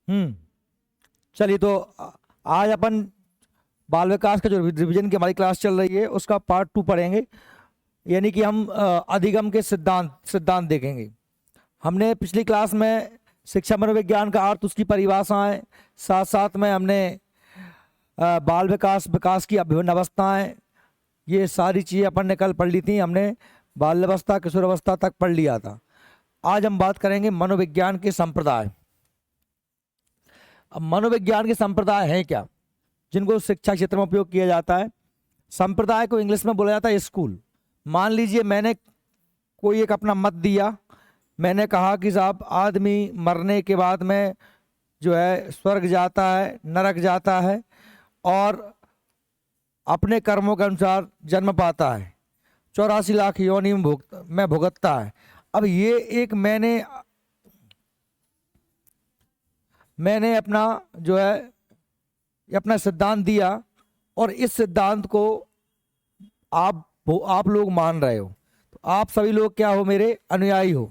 हम्म। चलिए तो आज अपन बाल विकास का जो रिवीजन की हमारी क्लास चल रही है उसका पार्ट 2 पढ़ेंगे। यानी कि हम अधिगम के सिद्धांत सिद्धांत देखेंगे। हमने पिछली क्लास में शिक्षा मनोविज्ञान का अर्थ, उसकी परिभाषाएं, साथ साथ में हमने बाल विकास, विकास की विभिन्न अवस्थाएं, ये सारी चीज़ें अपन ने कल पढ़ ली थी। हमने बाल्यावस्था किशोरावस्था तक पढ़ लिया था। आज हम बात करेंगे मनोविज्ञान के संप्रदाय। अब मनोविज्ञान के संप्रदाय हैं क्या, जिनको शिक्षा क्षेत्र में उपयोग किया जाता है। संप्रदाय को इंग्लिश में बोला जाता है स्कूल। मान लीजिए मैंने कोई एक अपना मत दिया, मैंने कहा कि साहब आदमी मरने के बाद में जो है स्वर्ग जाता है, नरक जाता है और अपने कर्मों के अनुसार जन्म पाता है, 84 लाख योनि में भुगतता है। अब ये एक मैंने अपना जो है ये अपना सिद्धांत दिया और इस सिद्धांत को आप लोग मान रहे हो, तो आप सभी लोग क्या हो, मेरे अनुयायी हो,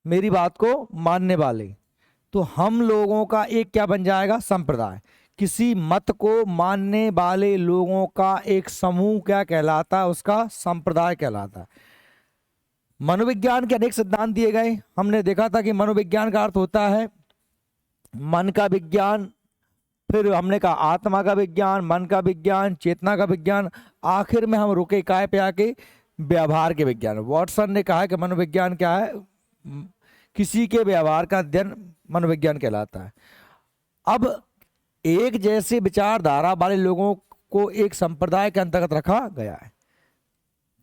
मेरी बात को मानने वाले। तो हम लोगों का एक क्या बन जाएगा, संप्रदाय। किसी मत को मानने वाले लोगों का एक समूह क्या कहलाता है, उसका संप्रदाय कहलाता है। मनोविज्ञान के अनेक सिद्धांत दिए गए। हमने देखा था कि मनोविज्ञान का अर्थ होता है मन का विज्ञान, फिर हमने कहा आत्मा का विज्ञान, मन का विज्ञान, चेतना का विज्ञान, आखिर में हम रुके काय पे आके व्यवहार के विज्ञान। वॉटसन ने कहा कि मनोविज्ञान क्या है, किसी के व्यवहार का अध्ययन मनोविज्ञान कहलाता है। अब एक जैसे विचारधारा वाले लोगों को एक संप्रदाय के अंतर्गत रखा गया है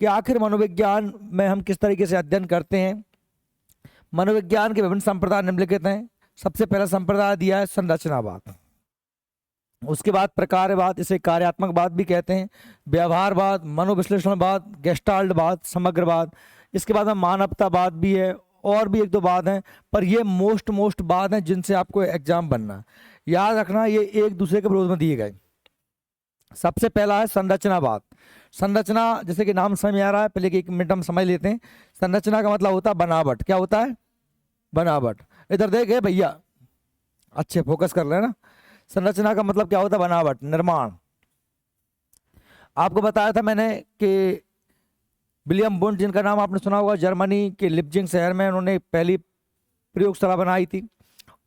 कि आखिर मनोविज्ञान में हम किस तरीके से अध्ययन करते हैं। मनोविज्ञान के विभिन्न संप्रदाय निम्नलिखित हैं। सबसे पहला संप्रदाय दिया है संरचनावाद, उसके बाद प्रकारवाद, इसे कार्यात्मकवाद भी कहते हैं, व्यवहारवाद, मनोविश्लेषणवाद, गेस्टाल्टवाद, समग्रवाद, इसके बाद में मानवतावाद भी है, और भी एक दो बात हैं, पर ये मोस्ट बात हैं जिनसे आपको एग्जाम बनना है। याद रखना ये एक दूसरे के विरोध में दिए गए। सबसे पहला है संरचनावाद। संरचना जैसे कि नाम समझ में आ रहा है, पहले एक मिनट हम समझ लेते हैं। संरचना का मतलब होता है बनावट। क्या होता है, बनावट। इधर देखे भैया, अच्छे फोकस कर लेना। संरचना का मतलब क्या होता है, बनावट, निर्माण। आपको बताया था मैंने कि विलियम वुंड, जिनका नाम आपने सुना होगा, जर्मनी के लिप्जिंग शहर में उन्होंने पहली प्रयोगशाला बनाई थी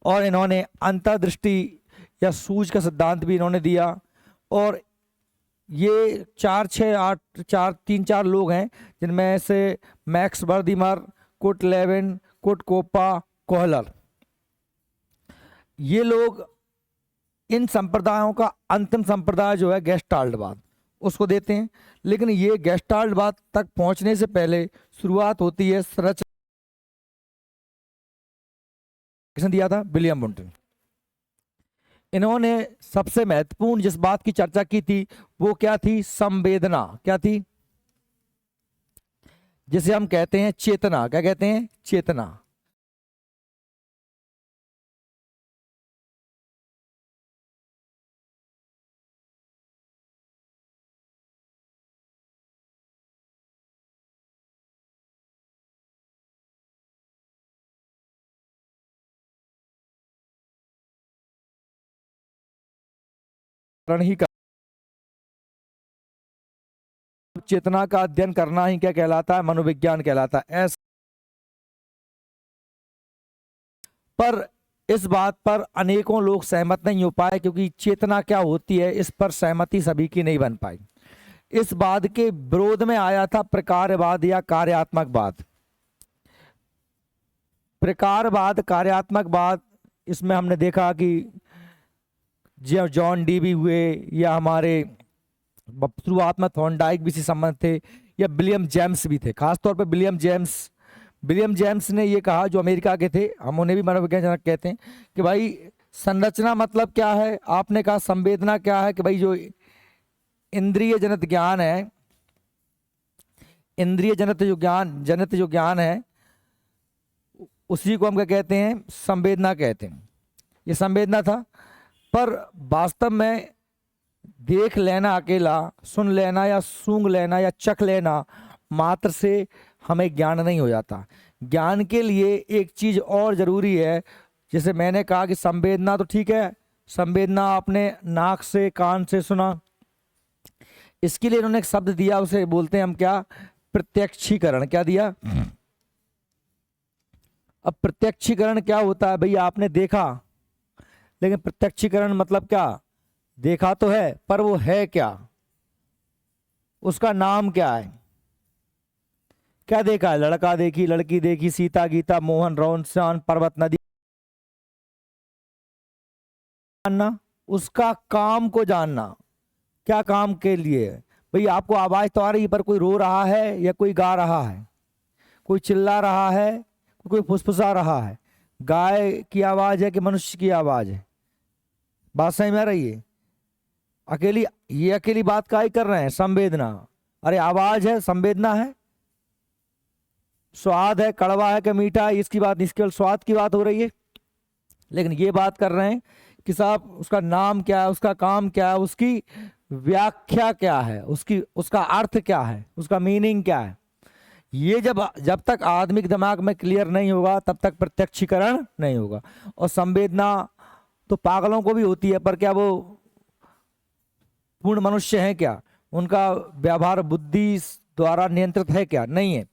और इन्होंने अंतर्दृष्टि या सूझ का सिद्धांत भी इन्होंने दिया। और ये 3-4 लोग हैं, जिनमें से Max Wertheimer, Kurt Lewin, Kurt Koffka, Kohler, ये लोग इन संप्रदायों का अंतिम संप्रदाय जो है गेस्टाल्टवाद, उसको देते हैं। लेकिन ये गेस्टाल्टवाद तक पहुंचने से पहले शुरुआत होती है संरचना दिया था विलियम वुंड। इन्होंने सबसे महत्वपूर्ण जिस बात की चर्चा की थी वो क्या थी, संवेदना। क्या थी, जिसे हम कहते हैं चेतना। क्या कहते हैं, चेतना। ही का चेतना का अध्ययन करना ही क्या कहलाता है, मनोविज्ञान कहलाता है। पर इस बात पर अनेकों लोग सहमत नहीं हो पाए, क्योंकि चेतना क्या होती है इस पर सहमति सभी की नहीं बन पाई। इस बात के विरोध में आया था प्रकारवाद या कार्यात्मकवाद। प्रकारवाद, कार्यात्मकवाद, इसमें हमने देखा कि जॉन डी भी हुए, या हमारे शुरुआत में थॉर्नडाइक भी से संबंध थे, या विलियम जेम्स भी थे। खासतौर पर विलियम जेम्स ने ये कहा, जो अमेरिका के थे, हम उन्हें भी मनोविज्ञान जनक कहते हैं, कि भाई संरचना मतलब क्या है। आपने कहा संवेदना क्या है, कि भाई जो इंद्रिय जनित ज्ञान है, इंद्रिय जनित जो ज्ञान है, उसी को हम क्या कहते हैं, संवेदना कहते हैं। ये संवेदना था। पर वास्तव में देख लेना अकेला, सुन लेना या सूंघ लेना या चख लेना मात्र से हमें ज्ञान नहीं हो जाता। ज्ञान के लिए एक चीज और जरूरी है, जैसे मैंने कहा कि संवेदना तो ठीक है, संवेदना आपने नाक से कान से सुना, इसके लिए इन्होंने एक शब्द दिया, उसे बोलते हैं हम क्या, प्रत्यक्षीकरण। क्या दिया? अब प्रत्यक्षीकरण क्या होता है भाई? आपने देखा, लेकिन प्रत्यक्षीकरण मतलब क्या? देखा तो है पर वो है क्या, उसका नाम क्या है? क्या देखा है? लड़का देखी, लड़की देखी, सीता गीता मोहन रोहन श्यान पर्वत नदी, जानना, उसका काम को जानना, क्या काम के लिए? भाई आपको आवाज तो आ रही है पर कोई रो रहा है या कोई गा रहा है, कोई चिल्ला रहा है, कोई फुसफुसा रहा है, गाय की आवाज है कि मनुष्य की आवाज है? बात समझ में आ रही है? अकेली, ये अकेली बात का ही कर रहे हैं, संवेदना। अरे आवाज है, संवेदना है। स्वाद है, कड़वा है कि मीठा है, इसकी बात, इसके केवल स्वाद की बात हो रही है। लेकिन ये बात कर रहे हैं कि साहब उसका नाम क्या है, उसका काम क्या है, उसकी व्याख्या क्या है, उसकी, उसका अर्थ क्या है, उसका मीनिंग क्या है। ये जब जब तक आदमी के दिमाग में क्लियर नहीं होगा तब तक प्रत्यक्षीकरण नहीं होगा। और संवेदना तो पागलों को भी होती है, पर क्या वो पूर्ण मनुष्य है क्या? उनका व्यवहार बुद्धि द्वारा नियंत्रित है क्या? नहीं है।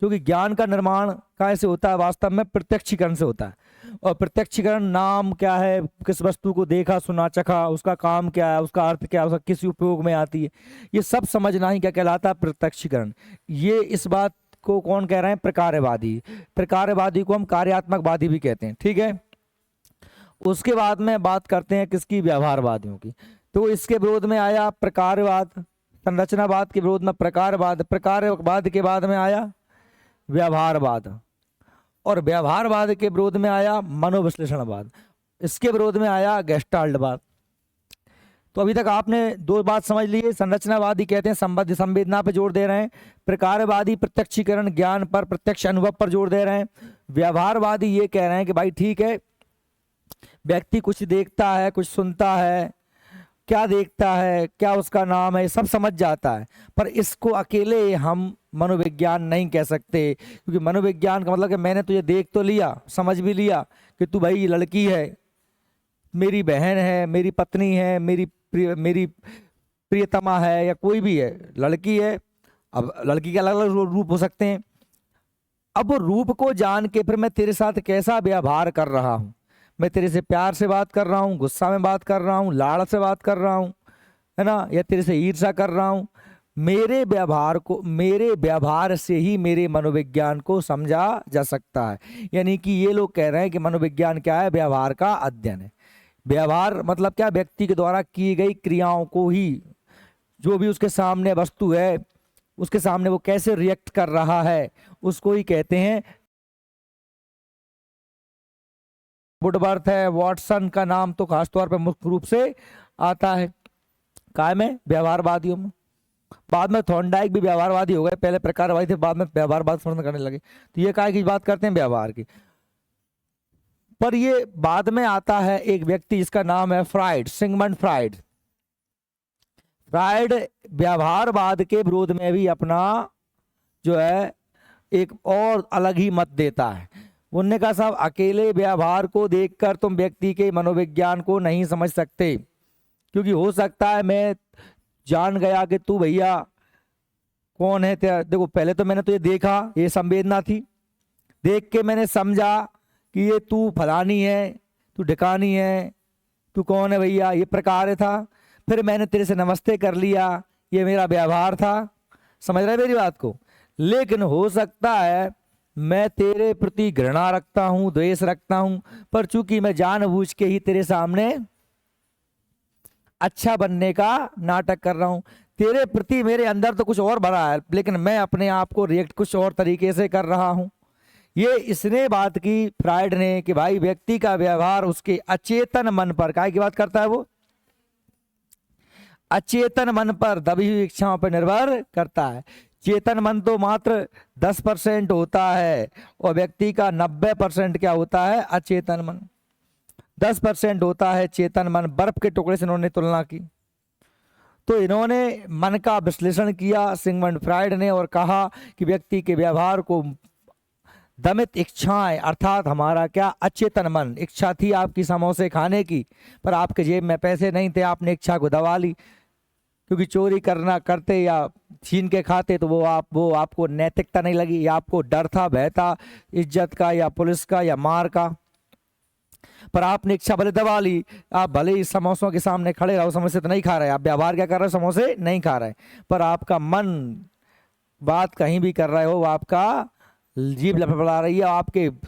क्योंकि ज्ञान का निर्माण कैसे होता है? वास्तव में प्रत्यक्षीकरण से होता है। और प्रत्यक्षीकरण नाम क्या है, किस वस्तु को देखा सुना चखा, उसका काम क्या है, उसका अर्थ क्या है, उसका किस उपयोग में आती है, ये सब समझना ही क्या कहलाता है? प्रत्यक्षीकरण। ये इस बात को कौन कह रहे हैं? प्रकार्यवादी। प्रकार्यवादी को हम कार्यात्मकवादी भी कहते हैं, ठीक है। उसके बाद में बात करते हैं किसकी? व्यवहारवादियों की। तो इसके विरोध में आया प्रकारवाद, संरचनावाद के विरोध में प्रकारवाद, प्रकारवाद के बाद में आया व्यवहारवाद, और व्यवहारवाद के विरोध में आया मनोविश्लेषणवाद, इसके विरोध में आया गेस्टाल्टवाद। तो अभी तक आपने दो बात समझ ली है। संरचनावादी कहते हैं संबद्ध संवेदना पर जोर दे रहे हैं, प्रकारवादी प्रत्यक्षीकरण ज्ञान पर, प्रत्यक्ष अनुभव पर जोर दे रहे हैं। व्यवहारवादी ये कह रहे हैं कि भाई ठीक है, व्यक्ति कुछ देखता है, कुछ सुनता है, क्या देखता है, क्या उसका नाम है, सब समझ जाता है, पर इसको अकेले हम मनोविज्ञान नहीं कह सकते। क्योंकि मनोविज्ञान का मतलब कि मैंने तुझे देख तो लिया, समझ भी लिया कि तू भाई लड़की है, मेरी बहन है, मेरी पत्नी है, मेरी प्रियतमा है, या कोई भी है, लड़की है। अब लड़की के अलग अलग रूप हो सकते हैं। अब वो रूप को जान के फिर मैं तेरे साथ कैसा व्यवहार कर रहा हूँ, मैं तेरे से प्यार से बात कर रहा हूँ, गुस्सा में बात कर रहा हूँ, लाड़ से बात कर रहा हूँ, है ना, या तेरे से ईर्ष्या कर रहा हूँ, मेरे व्यवहार को, मेरे व्यवहार से ही मेरे मनोविज्ञान को समझा जा सकता है। यानी कि ये लोग कह रहे हैं कि मनोविज्ञान क्या है? व्यवहार का अध्ययन है। व्यवहार मतलब क्या? व्यक्ति के द्वारा की गई क्रियाओं को ही, जो भी उसके सामने वस्तु है, उसके सामने वो कैसे रिएक्ट कर रहा है, उसको ही कहते हैं। वुडवर्थ है, वॉटसन का नाम तो खासतौर पर मुख्य रूप से आता है काय में? व्यवहारवादियों में। बाद में थॉर्नडाइक भी व्यवहारवादी हो गए, पहले प्रकारवादी थे, बाद में व्यवहारवाद समर्थन करने लगे। तो ये काय की बात करते हैं? व्यवहार की। पर ये बाद में आता है एक व्यक्ति जिसका नाम है फ्राइड, सिगमंड फ्राइड। फ्राइड व्यवहारवाद के विरोध में भी अपना जो है एक और अलग ही मत देता है। उन्होंने कहा साहब अकेले व्यवहार को देखकर तुम व्यक्ति के मनोविज्ञान को नहीं समझ सकते, क्योंकि हो सकता है मैं जान गया कि तू भैया कौन है तेरा, देखो पहले तो मैंने तुझे देखा, ये संवेदना थी, देख के मैंने समझा कि ये तू फलानी है, तू ढिकानी है, तू कौन है भैया, ये प्रकार था। फिर मैंने तेरे से नमस्ते कर लिया, ये मेरा व्यवहार था। समझ रहे मेरी बात को? लेकिन हो सकता है मैं तेरे प्रति घृणा रखता हूं, द्वेष रखता हूं, पर चूंकि मैं जानबूझ के ही तेरे सामने अच्छा बनने का नाटक कर रहा हूं, तेरे प्रति मेरे अंदर तो कुछ और भरा है, लेकिन मैं अपने आप को रिएक्ट कुछ और तरीके से कर रहा हूं। ये इसने बात की फ्राइड ने कि भाई व्यक्ति का व्यवहार उसके अचेतन मन पर, काय की बात करता है वो? अचेतन मन पर, दबी हुई इच्छाओं पर निर्भर करता है। चेतन मन तो मात्र 10% होता है, और व्यक्ति का 90% क्या होता है? अचेतन मन। 10% होता है चेतन मन। बर्फ के टुकड़े से इन्होंने तुलना की। तो इन्होंने मन का विश्लेषण किया सिगमंड फ्राइड ने, और कहा कि व्यक्ति के व्यवहार को दमित इच्छाएं अर्थात हमारा क्या अचेतन मन, इच्छा थी आपकी समोसे खाने की, पर आपके जेब में पैसे नहीं थे, आपने इच्छा को दबा ली, क्योंकि चोरी करना करते या छीन के खाते तो वो आपको नैतिकता नहीं लगी, या आपको डर था, भय था इज्जत का या पुलिस का या मार का, पर आपने इच्छा भले दबा ली। आप भले ही समोसों के सामने खड़े रहो, समोसे तो नहीं खा रहे, आप व्यवहार क्या कर रहे हो, समोसे नहीं खा रहे, पर आपका मन बात कहीं भी कर रहे हो, आपका जीभ लपड़ा रही है,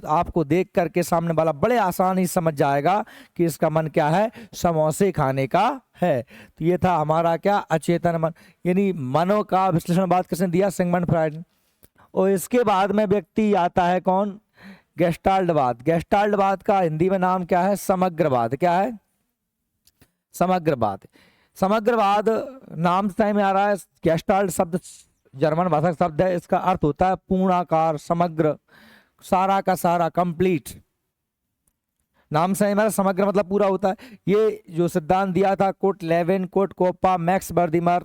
आपको देख करके सामने वाला बड़े आसानी से समझ जाएगा कि इसका मन क्या है, समोसे खाने का है। तो ये था हमारा क्या, अचेतन मन, यानी मनो का विश्लेषण बात किसने दिया, सिगमंड फ्रायड ने। और इसके बाद में व्यक्ति आता है कौन, गेस्टाल्टवाद। गेस्टाल्टवाद का हिंदी में नाम क्या है, समग्रवाद। क्या है, समग्रवाद। समग्रवाद नाम से में आ रहा है, गेस्टाल्ट शब्द जर्मन भाषा का शब्द है, इसका अर्थ होता है पूर्णाकार, समग्र, सारा का सारा, कंप्लीट। नाम से हमारा समग्र मतलब पूरा होता है। ये जो सिद्धांत दिया था Kurt Lewin, Kurt Koffka, Max Wertheimer,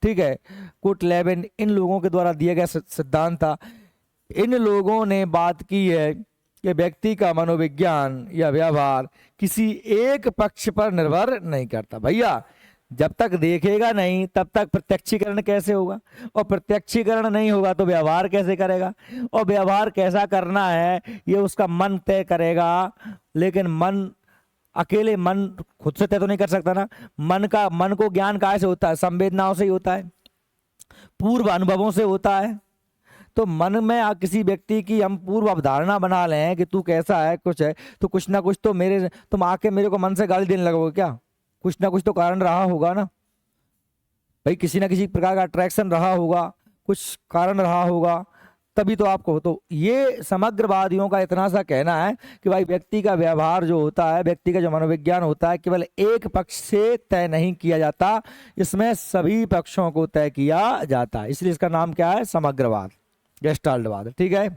ठीक है, कोट लेविन, इन लोगों के द्वारा दिया गया सिद्धांत था। इन लोगों ने बात की है कि व्यक्ति का मनोविज्ञान या व्यवहार किसी एक पक्ष पर निर्भर नहीं करता। भैया जब तक देखेगा नहीं तब तक प्रत्यक्षीकरण कैसे होगा, और प्रत्यक्षीकरण नहीं होगा तो व्यवहार कैसे करेगा, और व्यवहार कैसा करना है ये उसका मन तय करेगा। लेकिन मन अकेले, मन खुद से तय तो नहीं कर सकता ना। मन को ज्ञान कहाँ से होता है, संवेदनाओं से ही होता है, पूर्व अनुभवों से होता है। तो मन में किसी व्यक्ति की हम पूर्व अवधारणा बना लें कि तू कैसा है, कुछ है, तो कुछ ना कुछ तो तुम आके मेरे को मन से गाली देने लगोगे क्या, कुछ ना कुछ तो कारण रहा होगा ना भाई, किसी ना किसी प्रकार का अट्रैक्शन रहा होगा, कुछ कारण रहा होगा, तभी तो आपको। तो ये समग्रवादियों का इतना सा कहना है कि भाई व्यक्ति का व्यवहार जो होता है, व्यक्ति का जो मनोविज्ञान होता है, केवल एक पक्ष से तय नहीं किया जाता, इसमें सभी पक्षों को तय किया जाता है, इसलिए इसका नाम क्या है, समग्रवाद, गेस्टाल्टवाद। ठीक है,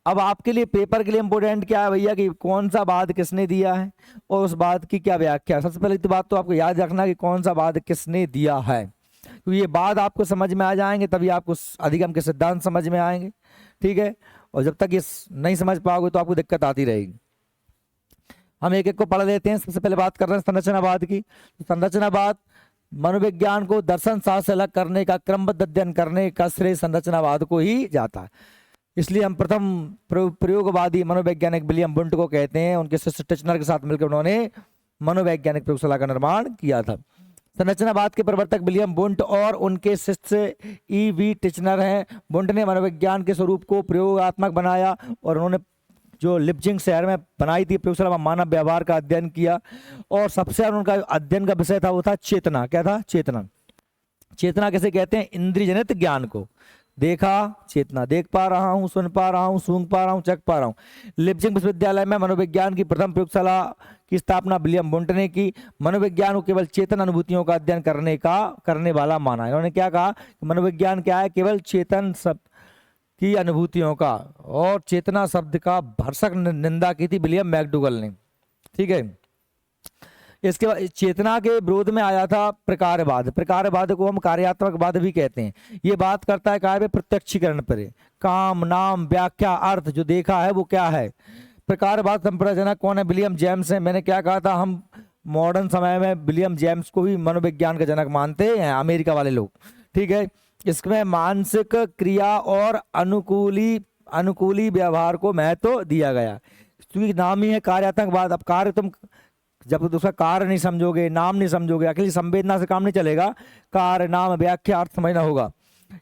अब आपके लिए पेपर के लिए इंपोर्टेंट क्या है भैया, कि कौन सा वाद किसने दिया है और उस वाद की क्या व्याख्या है। सबसे पहले तो बात तो आपको याद रखना कि कौन सा वाद किसने दिया है, तो ये बात आपको समझ में आ जाएंगे तभी आपको अधिगम के सिद्धांत समझ में आएंगे। ठीक है, और जब तक ये नहीं समझ पाओगे तो आपको दिक्कत आती रहेगी। हम एक एक को पढ़ लेते हैं। सबसे पहले बात कर रहे हैं संरचनावाद की। तो संरचनावाद मनोविज्ञान को दर्शन शास्त्र से अलग करने का, क्रमबद्ध अध्ययन करने का श्रेय संरचनावाद को ही जाता है। इसलिए हम प्रथम प्रयोगवादी मनोवैज्ञानिक विलियम बुंट को कहते हैं। उनके शिष्य टिचनर के साथ मिलकर उन्होंने मनोवैज्ञानिक प्रयोगशाला का निर्माण किया था। संरचनावाद के प्रवर्तक विलियम बुंट और उनके शिष्य ई.वी. टिचनर हैं। बुंट ने मनोविज्ञान के स्वरूप को प्रयोगात्मक बनाया और उन्होंने जो लिप्जिंग शहर में बनाई थी प्रयोगशाला में मानव व्यवहार का अध्ययन किया, और सबसे उनका अध्ययन का विषय था वो था चेतना। क्या था, चेतना। चेतना कैसे कहते हैं, इंद्रिय जनित ज्ञान को। देखा, चेतना, देख पा रहा हूं, सुन पा रहा हूं, सूंघ पा रहा हूं, चख पा रहा हूं। लिप्जिंग विश्वविद्यालय में मनोविज्ञान की प्रथम प्रयोगशाला की स्थापना विलियम बुंट ने की। मनोविज्ञान को केवल चेतन अनुभूतियों का अध्ययन करने वाला माना। इन्होंने क्या कहा कि मनोविज्ञान क्या है, केवल चेतन शब्द की अनुभूतियों का, और चेतना शब्द का भरसक निंदा की थी विलियम मैकडूगल ने। ठीक है, इसके बाद चेतना के विरोध में आया था प्रकारवाद। प्रकारवाद को हम कार्यात्मकवाद भी कहते हैं। ये बात करता है कार्य प्रत्यक्षीकरण पर, काम, नाम, व्याख्या, अर्थ, जो देखा है वो क्या है। प्रकारवाद संप्रदायजनक कौन है, विलियम जेम्स है। मैंने क्या कहा था, हम मॉडर्न समय में विलियम जेम्स को भी मनोविज्ञान का जनक मानते हैं, अमेरिका वाले लोग। ठीक है, इसमें मानसिक क्रिया और अनुकूली व्यवहार को महत्व दिया गया, क्योंकि नाम ही है कार्यात्मकवाद। अब कार्य, तुम जब उसका कार्य नहीं समझोगे, नाम नहीं समझोगे, अकेली संवेदना से काम नहीं चलेगा, कार्य, नाम, व्याख्या, अर्थ समझना होगा।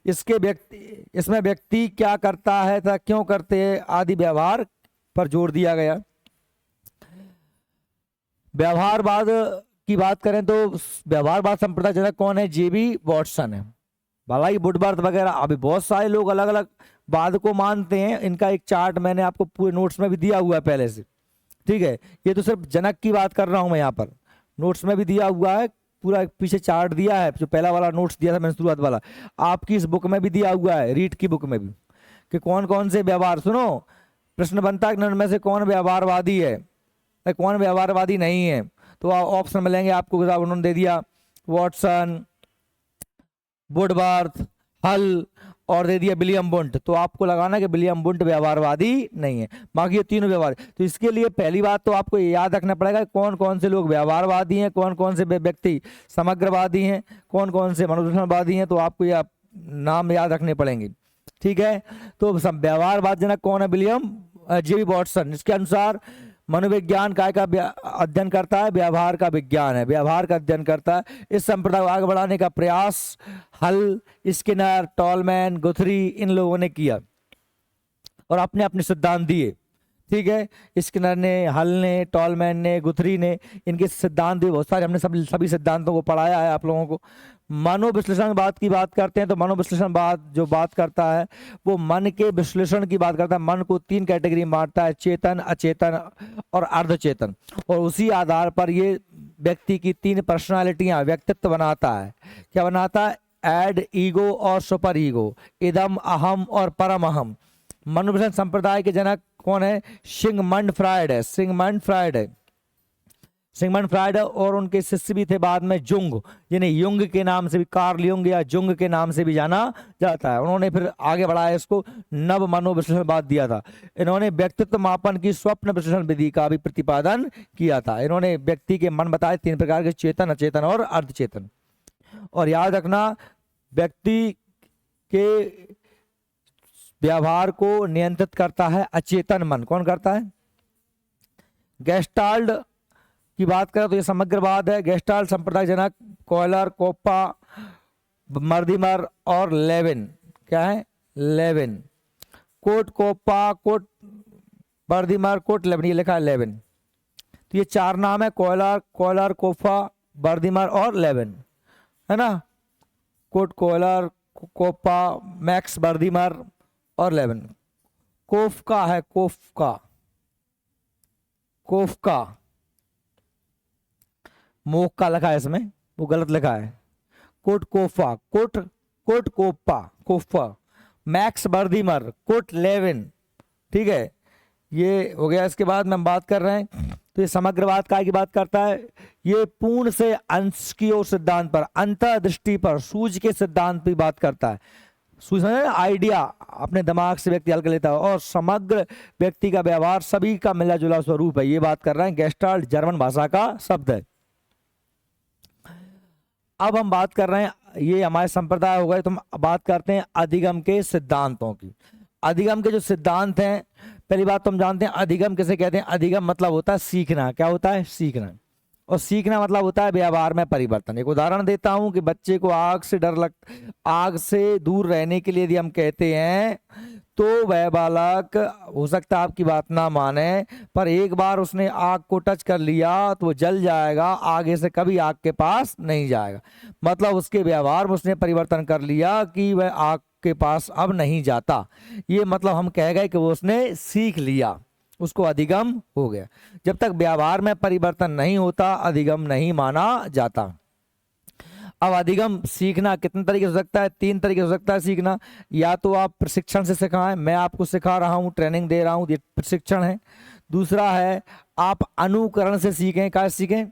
इसमें व्यक्ति क्या करता है तथा क्यों करते हैं आदि व्यवहार पर जोर दिया गया। व्यवहारवाद की बात करें तो व्यवहारवाद संप्रदायजनक कौन है, जे.बी. वॉटसन है। भलाई वुडवर्थ वगैरह, अभी बहुत सारे लोग अलग अलग वाद को मानते हैं। इनका एक चार्ट मैंने आपको पूरे नोट्स में भी दिया हुआ है पहले से। ठीक है, ये तो सिर्फ जनक की बात कर रहा हूं मैं, यहाँ पर नोट्स में भी दिया हुआ है, पूरा पीछे चार्ट दिया है। जो पहला वाला नोट्स दिया था मैंने शुरुआत वाला, आपकी इस बुक में भी दिया हुआ है, रीड की बुक में भी, कि कौन कौन से व्यवहार। सुनो, प्रश्न बनता है उनमें से कौन व्यवहारवादी है, कौन व्यवहारवादी नहीं है। तो ऑप्शन मिलेंगे आपको, उन्होंने दे दिया वॉटसन, वुडवर्थ, हल और दे दिया विलियम वुंट, तो आपको लगाना कि विलियम वुंट व्यवहारवादी नहीं है, बाकी ये तीनों व्यवहार। तो इसके लिए पहली बात तो आपको ये याद रखना पड़ेगा कौन कौन से लोग व्यवहारवादी हैं, कौन कौन से व्यक्ति समग्रवादी हैं, कौन कौन से मनोदर्शनवादी हैं, तो आपको ये नाम याद रखने पड़ेंगे। ठीक है, तो व्यवहारवाद जनक कौन है? William JB. वॉटसन। इसके अनुसार मनोविज्ञान काय का अध्ययन करता है? व्यवहार का विज्ञान है, व्यवहार का अध्ययन करता है। इस संप्रदाय को आगे बढ़ाने का प्रयास हल, स्किनर, टॉलमैन, गुथरी इन लोगों ने किया और अपने अपने सिद्धांत दिए। ठीक है, स्किनर ने, हल ने, टॉलमैन ने, गुथरी ने, इनके सिद्धांत भी बहुत सारे, हमने सभी सिद्धांतों को पढ़ाया है आप लोगों को। मनोविश्लेषणवाद की बात करते हैं तो मनोविश्लेषणवाद जो बात करता है वो मन के विश्लेषण की बात करता है। मन को 3 कैटेगरी में बांटता है, चेतन, अचेतन और अर्धचेतन, और उसी आधार पर ये व्यक्ति की 3 पर्सनालिटियां, व्यक्तित्व बनाता है। क्या बनाता है? एड, ईगो और सुपर ईगो, इदम, अहम और परम अहम। मनोविश्लेषण संप्रदाय के जनक कौन है? सिगमंड फ्रायड है, सिगमंड फ्रायड है, सिगमंड फ्रायड, और उनके शिष्य भी थे बाद में जुंग, जिन्हें युंग के नाम से भी, कार्ल युंग या जुंग के नाम से भी जाना जाता है। उन्होंने फिर आगे बढ़ाया, इसको नव मनोविश्लेषणवाद दिया था। इन्होंने व्यक्तित्व मापन की स्वप्न विश्लेषण विधि का भी प्रतिपादन किया था। इन्होंने व्यक्ति के मन बताए 3 प्रकार के, चेतन, अचेतन और अर्धचेतन। और याद रखना व्यक्ति के व्यवहार को नियंत्रित करता है अचेतन मन। कौन करता है? गेस्टाल्ट की बात करें तो ये समग्रवाद है। गेस्टाल्ट संप्रदाय जनक कॉयलर, कोप्पा, मर्दिमर और लेविन। क्या है? Lewin. Kurt, Koffka, Kurt, Wertheimer, Kurt, Lewin, ये लिखा है लेविन। तो ये 4 नाम है, कॉयलर, कोप्पा, बर्दिमर और लेविन, है ना। कोट, कॉयलर, कोप्पा, मैक्स बर्दिमर और लेविन। कोफ्का है, कोफ्का, कोफ्का, मोक का लिखा है इसमें, वो गलत लिखा है। Kurt Koffka, Kurt Koffka, Koffka, Max Wertheimer, Kurt Lewin. ठीक है, ये हो गया। इसके बाद में बात कर रहे हैं तो ये समग्रवाद काय की बात करता है? ये पूर्ण से अंश की ओर सिद्धांत पर, अंतर्दृष्टि पर, सूझ के सिद्धांत पर बात करता है। सूझ आइडिया अपने दिमाग से व्यक्ति हल कर लेता है, और समग्र व्यक्ति का व्यवहार सभी का मिला जुला स्वरूप है, ये बात कर रहे हैं। गेस्टाल्ट जर्मन भाषा का शब्द है। अब हम बात कर रहे हैं, ये हमारे संप्रदाय हो गए, तो हम बात करते हैं अधिगम के सिद्धांतों की। अधिगम के जो सिद्धांत हैं, पहली बात तो हम जानते हैं अधिगम किसे कहते हैं। अधिगम मतलब होता है सीखना। क्या होता है? सीखना। और सीखना मतलब होता है व्यवहार में परिवर्तन। एक उदाहरण देता हूं कि बच्चे को आग से दूर रहने के लिए यदि हम कहते हैं तो वह बालक, हो सकता है आपकी बात ना माने, पर एक बार उसने आग को टच कर लिया तो वो जल जाएगा, आगे से कभी आग के पास नहीं जाएगा। मतलब उसके व्यवहार में उसने परिवर्तन कर लिया कि वह आग के पास अब नहीं जाता। ये मतलब हम कह गए कि वो उसने सीख लिया, उसको अधिगम हो गया। जब तक व्यवहार में परिवर्तन नहीं होता अधिगम नहीं माना जाता। अब अधिगम सीखना कितने तरीके से हो सकता है? 3 तरीके से हो सकता है सीखना। या तो आप प्रशिक्षण से सिखाएं, मैं आपको सिखा रहा हूं, ट्रेनिंग दे रहा हूं, ये प्रशिक्षण है। दूसरा है आप अनुकरण से सीखें। क्या सीखें?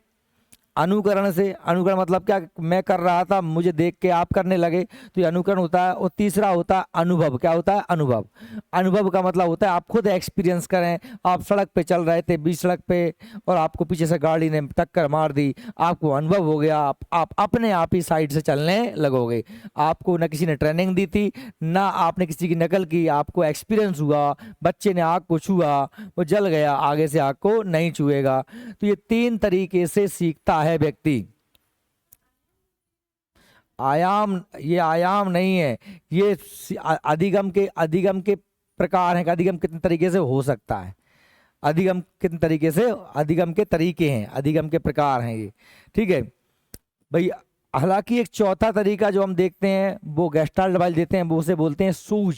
अनुकरण से। अनुकरण मतलब क्या? मैं कर रहा था, मुझे देख के आप करने लगे, तो ये अनुकरण होता है। और तीसरा होता है अनुभव। क्या होता है? अनुभव। अनुभव का मतलब होता है आप खुद एक्सपीरियंस करें। आप सड़क पे चल रहे थे, बीच सड़क पे, और आपको पीछे से गाड़ी ने टक्कर मार दी, आपको अनुभव हो गया, आप अपने आप ही साइड से चलने लगोगे। आपको न किसी ने ट्रेनिंग दी थी, ना आपने किसी की नकल की, आपको एक्सपीरियंस हुआ। बच्चे ने आग को छुआ, वो जल गया, आगे से आग को नहीं छुएगा। तो ये 3 तरीके से सीखता है व्यक्ति। आयाम, ये आयाम नहीं है, ये अधिगम के प्रकार हैं। अधिगम कितने तरीके से हो सकता है? अधिगम कितने तरीके से? अधिगम के तरीके हैं, अधिगम के प्रकार हैं ये। ठीक है भाई। हालांकि एक चौथा तरीका जो हम देखते हैं वो गेस्टाल्ट वाले देते हैं, वो उसे बोलते हैं सूझ,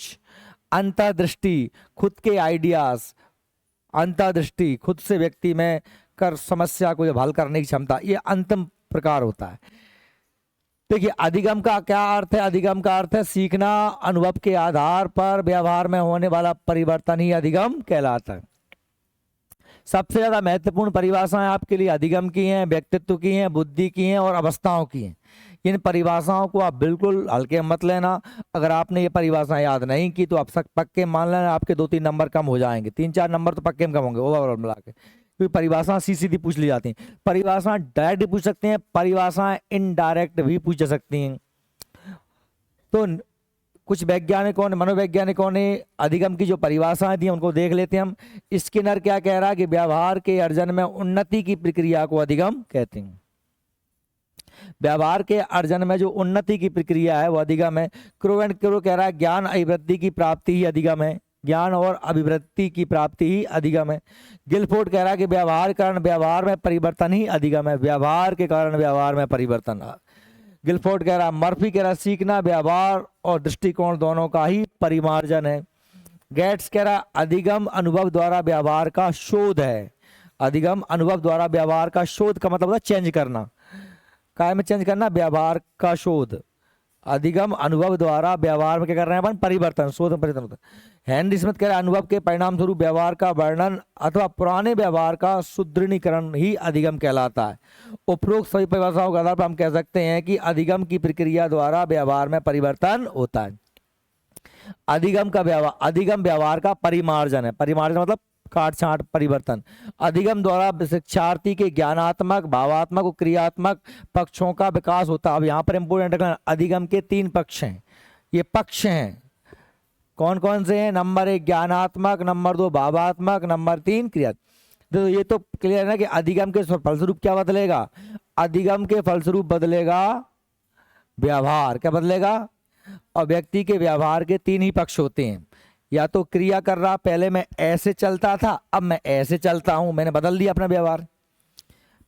अंतर्दृष्टि, खुद के आइडियाज, अंतर्दृष्टि, खुद से व्यक्ति में कर समस्या को हल करने की क्षमता, ये अंतिम प्रकार होता है। देखिए अधिगम का क्या अर्थ है? अधिगम का अर्थ है सीखना, अनुभव के आधार पर व्यवहार में होने वाला परिवर्तन ही अधिगम कहलाता है। सबसे ज्यादा महत्वपूर्ण परिभाषाएं आपके लिए अधिगम की हैं, व्यक्तित्व की हैं, बुद्धि की हैं और अवस्थाओं की हैं। इन परिभाषाओं को आप बिल्कुल हल्के मत लेना। अगर आपने ये परिभाषा याद नहीं की तो आप पक्के मान लेना आपके 2-3 नंबर कम हो जाएंगे, 3-4 नंबर तो पक्के में कम होंगे ओवरऑल मिला के, क्योंकि परिभाषा सीधी पूछ ली जाती हैं। परिभाषा डायरेक्ट पूछ सकते हैं, परिभाषाएं इनडायरेक्ट भी पूछ सकती हैं। तो कुछ वैज्ञानिकों ने, मनोवैज्ञानिकों ने अधिगम की जो परिभाषाएं दी उनको देख लेते हैं हम। स्किनर क्या कह रहा है कि व्यवहार के अर्जन में उन्नति की प्रक्रिया को अधिगम कहते हैं। व्यवहार के अर्जन में जो उन्नति की प्रक्रिया है वो अधिगम है। क्रो एंड क्रो कह रहा है ज्ञान अभिवृद्धि की प्राप्ति ही अधिगम है, ज्ञान और अभिवृद्धि की प्राप्ति ही अधिगम है। गिलफोर्ड कह रहा है कि व्यवहार के कारण व्यवहार में परिवर्तन ही अधिगम है, व्यवहार के कारण व्यवहार में परिवर्तन। गिलफोर्ड कह रहा, मर्फी कह रहा सीखना व्यवहार और दृष्टिकोण दोनों का ही परिमार्जन है। गेट्स कह रहा अधिगम अनुभव द्वारा व्यवहार का शोध है। अधिगम अनुभव द्वारा व्यवहार का शोध का मतलब होता है चेंज करना, काय में चेंज करना, व्यवहार का शोध। अधिगम अनुभव द्वारा व्यवहार में क्या कर रहे हैं अपन, परिवर्तन, शोध में परिवर्तन होता है। हेनरी स्मिथ कह रहे हैं अनुभव के परिणाम स्वरूप व्यवहार का वर्णन अथवा पुराने व्यवहार का सुदृढ़ीकरण ही अधिगम कहलाता है। उपरोक्त सभी परिभाषाओं के आधार पर हम कह सकते हैं कि अधिगम की प्रक्रिया द्वारा व्यवहार में परिवर्तन होता है। अधिगम व्यवहार का परिमार्जन है। परिमार्जन मतलब काट छांट, परिवर्तन। अधिगम द्वारा शिक्षार्थी के ज्ञानात्मक, भावात्मक और क्रियात्मक पक्षों का विकास होता है। अब यहाँ पर इंपोर्टेंट रखना, अधिगम के 3 पक्ष हैं। ये पक्ष हैं कौन कौन से हैं? नंबर 1 ज्ञानात्मक, नंबर 2 भावात्मक, नंबर 3 क्रिया। तो ये तो क्लियर है ना कि अधिगम के फलस्वरूप क्या बदलेगा? अधिगम के फलस्वरूप बदलेगा व्यवहार। क्या बदलेगा? और व्यक्ति के व्यवहार के 3 ही पक्ष होते हैं। या तो क्रिया कर रहा, पहले मैं ऐसे चलता था अब मैं ऐसे चलता हूं, मैंने बदल दिया अपना व्यवहार।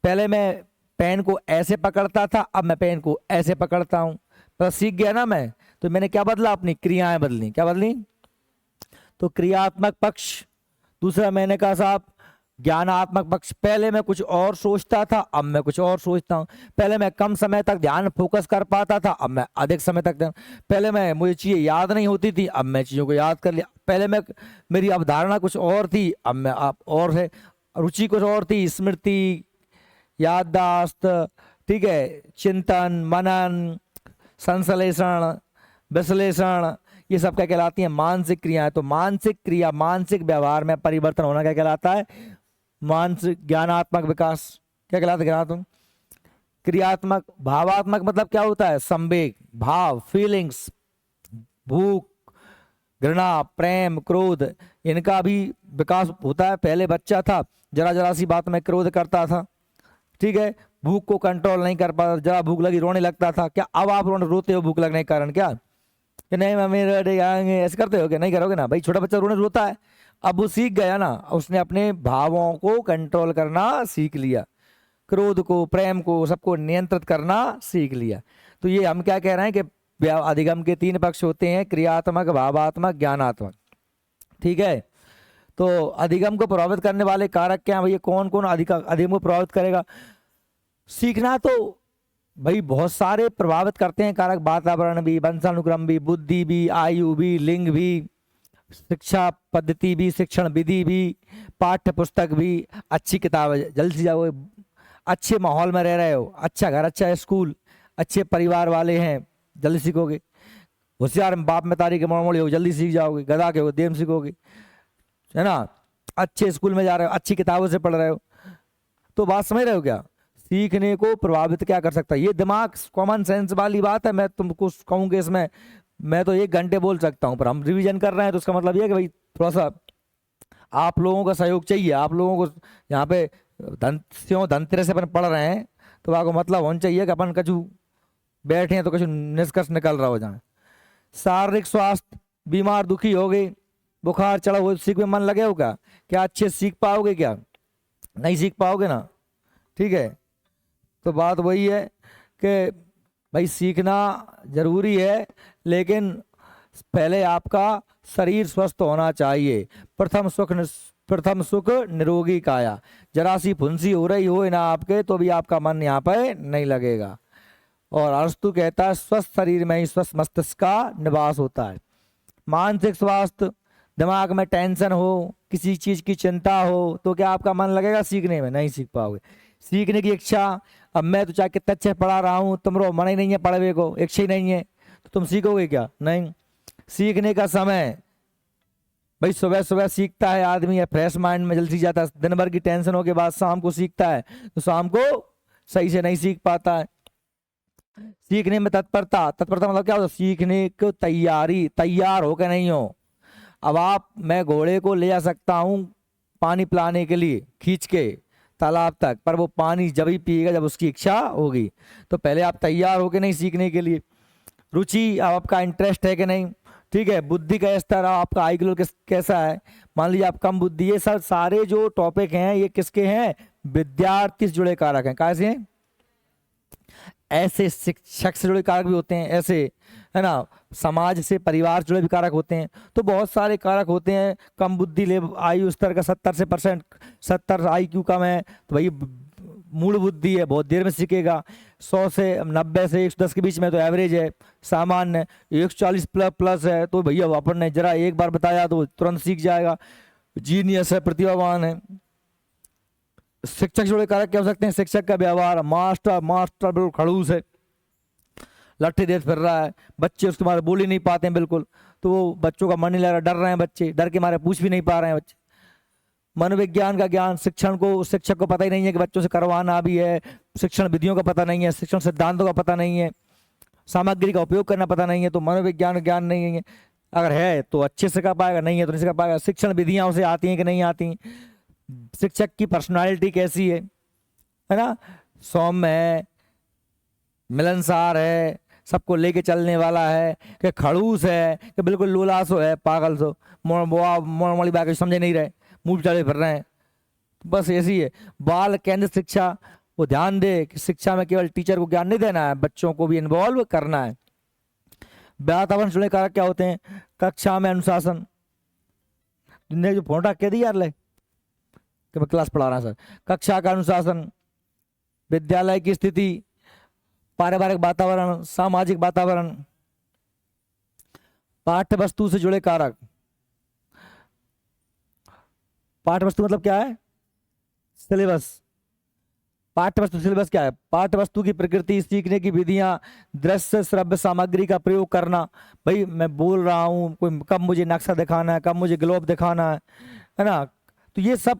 पहले मैं पेन को ऐसे पकड़ता था अब मैं पेन को ऐसे पकड़ता हूं, तो सीख गया ना मैं, तो मैंने क्या बदला? अपनी क्रियाएं बदली। क्या बदली? तो क्रियात्मक पक्ष। दूसरा मैंने कहा साहब ज्ञानात्मक पक्ष, पहले मैं कुछ और सोचता था अब मैं कुछ और सोचता हूं। पहले मैं कम समय तक ध्यान फोकस कर पाता था अब मैं अधिक समय तक ध्यान। पहले मैं मुझे चीजें याद नहीं होती थी अब मैं चीजों को याद कर लिया। पहले मैं मेरी अवधारणा कुछ और थी अब मैं आप और है, रुचि कुछ और थी, स्मृति, याददाश्त, ठीक है, चिंतन, मनन, संश्लेषण, विश्लेषण, ये सब क्या कहलाती है? मानसिक क्रियाएं। तो मानसिक क्रिया, मानसिक व्यवहार में परिवर्तन होना क्या कहलाता है? मानसिक ज्ञानात्मक विकास। क्या कहलाता है? ज्ञानात्मक। क्रियात्मक। भावात्मक मतलब क्या होता है? संवेग, भाव, फीलिंग्स, भूख, घृणा, प्रेम, क्रोध, इनका भी विकास होता है। पहले बच्चा था जरा जरा सी बात में क्रोध करता था, ठीक है, भूख को कंट्रोल नहीं कर पाता, जरा भूख लगी रोने लगता था। क्या अब आप रोते हो भूख लगने के कारण? क्या कि नहीं मम्मी ऐसे करते हो? क्या नहीं करोगे ना भाई? छोटा बच्चा रोने रोता है, अब वो सीख गया ना, उसने अपने भावों को कंट्रोल करना सीख लिया, क्रोध को, प्रेम को, सबको नियंत्रित करना सीख लिया। तो ये हम क्या कह रहे हैं कि अधिगम के 3 पक्ष होते हैं, क्रियात्मक, भावात्मक, ज्ञानात्मक, ठीक है। तो अधिगम को प्रभावित करने वाले कारक क्या है भैया? कौन कौन अधिगम को प्रभावित करेगा? सीखना तो भाई बहुत सारे प्रभावित करते हैं कारक, वातावरण भी, वंशानुक्रम भी, बुद्धि भी, आयु भी, लिंग भी, शिक्षा पद्धति भी, शिक्षण विधि भी, पाठ्य पुस्तक भी, अच्छी किताब, जल्दी से जाओ, अच्छे माहौल में रह रहे हो, अच्छा घर, अच्छा स्कूल, अच्छे परिवार वाले हैं, जल्दी सीखोगे। होशियार बाप में तारी के मोड़ हो, जल्दी सीख जाओगे। गधा के हो, देम सीखोगे, है ना। अच्छे स्कूल में जा रहे हो, अच्छी किताबों से पढ़ रहे हो, तो बात समझ रहे हो क्या? सीखने को प्रभावित क्या कर सकता है? ये दिमाग, कॉमन सेंस वाली बात है। मैं तुमको कहूँगी इसमें मैं तो 1 घंटे बोल सकता हूँ, पर हम रिवीजन कर रहे हैं तो उसका मतलब ये है कि भाई थोड़ा सा आप लोगों का सहयोग चाहिए। आप लोगों को यहाँ पे धनतेरस से अपन पढ़ रहे हैं तो आपको मतलब होना चाहिए कि अपन कछु बैठे हैं तो कछु निष्कर्ष निकल रहा हो जाए। शारीरिक स्वास्थ्य, बीमार दुखी हो गए, बुखार चढ़ा हो, सीख में मन लगे हो क्या अच्छे सीख पाओगे? क्या नहीं सीख पाओगे ना, ठीक है। तो बात वही है कि भाई सीखना जरूरी है, लेकिन पहले आपका शरीर स्वस्थ होना चाहिए। प्रथम सुख निरोगी काया। जरा सी फुंसी हो रही हो ना आपके तो भी आपका मन यहाँ पे नहीं लगेगा। और अरस्तु कहता है स्वस्थ शरीर में ही स्वस्थ मस्तिष्क का निवास होता है। मानसिक स्वास्थ्य, दिमाग में टेंशन हो, किसी चीज की चिंता हो तो क्या आपका मन लगेगा सीखने में? नहीं सीख पाओगे। सीखने की इच्छा, अब मैं तो चाहे कितना अच्छे पढ़ा रहा हूँ, तुम्हारा मन ही नहीं है पढ़वे को, इच्छा ही नहीं है, तो तुम सीखोगे क्या? नहीं। सीखने का समय, भाई सुबह सुबह सीखता है आदमी, है फ्रेश माइंड में जल्दी जाता है, दिन भर की टेंशनों के बाद शाम को सीखता है तो शाम को सही से नहीं सीख पाता है। सीखने में तत्परता, तत्परता मतलब क्या होता है? सीखने को तैयारी, तैयार हो के नहीं हो। अब मैं घोड़े को ले जा सकता हूँ पानी पिलाने के लिए खींच के तालाब तक, पर वो पानी जब ही पिएगा जब उसकी इच्छा होगी। तो पहले आप तैयार हो के नहीं सीखने के लिए। रुचि, अब आपका इंटरेस्ट है कि नहीं, ठीक है। बुद्धि का स्तर, आपका IQ कैसा है, मान लीजिए आप कम बुद्धि, ये सब सारे जो टॉपिक हैं ये किसके हैं? विद्यार्थी से जुड़े कारक हैं। कैसे हैं? ऐसे शिक्षक से जुड़े कारक भी होते हैं, ऐसे है ना, समाज से परिवार से जुड़े भी कारक होते हैं। तो बहुत सारे कारक होते हैं। कम बुद्धि ले आयु स्तर का 70 IQ कम है तो भाई मूल बुद्धि है, बहुत देर में सीखेगा। 100 से 90 से 110 के बीच में तो एवरेज है, सामान्य। 140 प्लस है तो भैया अपन ने जरा एक बार बताया तो तुरंत सीख जाएगा, जीनियस है, प्रतिभावान है। शिक्षक जुड़े कारक क्या हो सकते हैं? शिक्षक का व्यवहार, मास्टर बिल्कुल खड़ूस है, लट्ठी देख फिर रहा है, बच्चे उसके मारे बोल ही नहीं पाते हैं बिल्कुल, तो वो बच्चों का मन नहीं लग रहा, डर रहे हैं बच्चे, डर के मारे पूछ भी नहीं पा रहे हैं बच्चे। मनोविज्ञान का ज्ञान, शिक्षक को पता ही नहीं है कि बच्चों से करवाना भी है, शिक्षण विधियों का पता नहीं है, शिक्षण सिद्धांतों का पता नहीं है, सामग्री का उपयोग करना पता नहीं है, तो मनोविज्ञान ज्ञान नहीं है। अगर है तो अच्छे से कर पाएगा, नहीं है तो नहीं कर पाएगा। शिक्षण विधियां उसे आती हैं कि नहीं आती, शिक्षक की पर्सनालिटी कैसी है ना, सौम्य है, मिलनसार है, सबको लेके चलने वाला है, कि खड़ूस है, कि बिल्कुल लोलासो है, पागल सो मोड़ी बात समझे नहीं रहे, मुंह चले फिर रहे हैं। बस ऐसी है। बाल केंद्रित शिक्षा, वो ध्यान दे कि शिक्षा में केवल टीचर को ज्ञान नहीं देना है, बच्चों को भी इन्वॉल्व करना है। वातावरण जुड़े कारक क्या होते हैं? कक्षा में अनुशासन, तुमने जो फोन रख के दी यार ले कि मैं क्लास पढ़ा रहा सर। कक्षा का अनुशासन, विद्यालय की स्थिति, पारिवारिक वातावरण, सामाजिक वातावरण, पाठ्य वस्तु से जुड़े कारक। पाठ्य वस्तु मतलब क्या है? सिलेबस। पाठ्य वस्तु सिलेबस क्या है? पाठ्य वस्तु की प्रकृति, सीखने की विधियां, दृश्य श्रव्य सामग्री का प्रयोग करना। भाई मैं बोल रहा हूँ, कोई कब मुझे नक्शा दिखाना है, कब मुझे ग्लोब दिखाना है ना, तो ये सब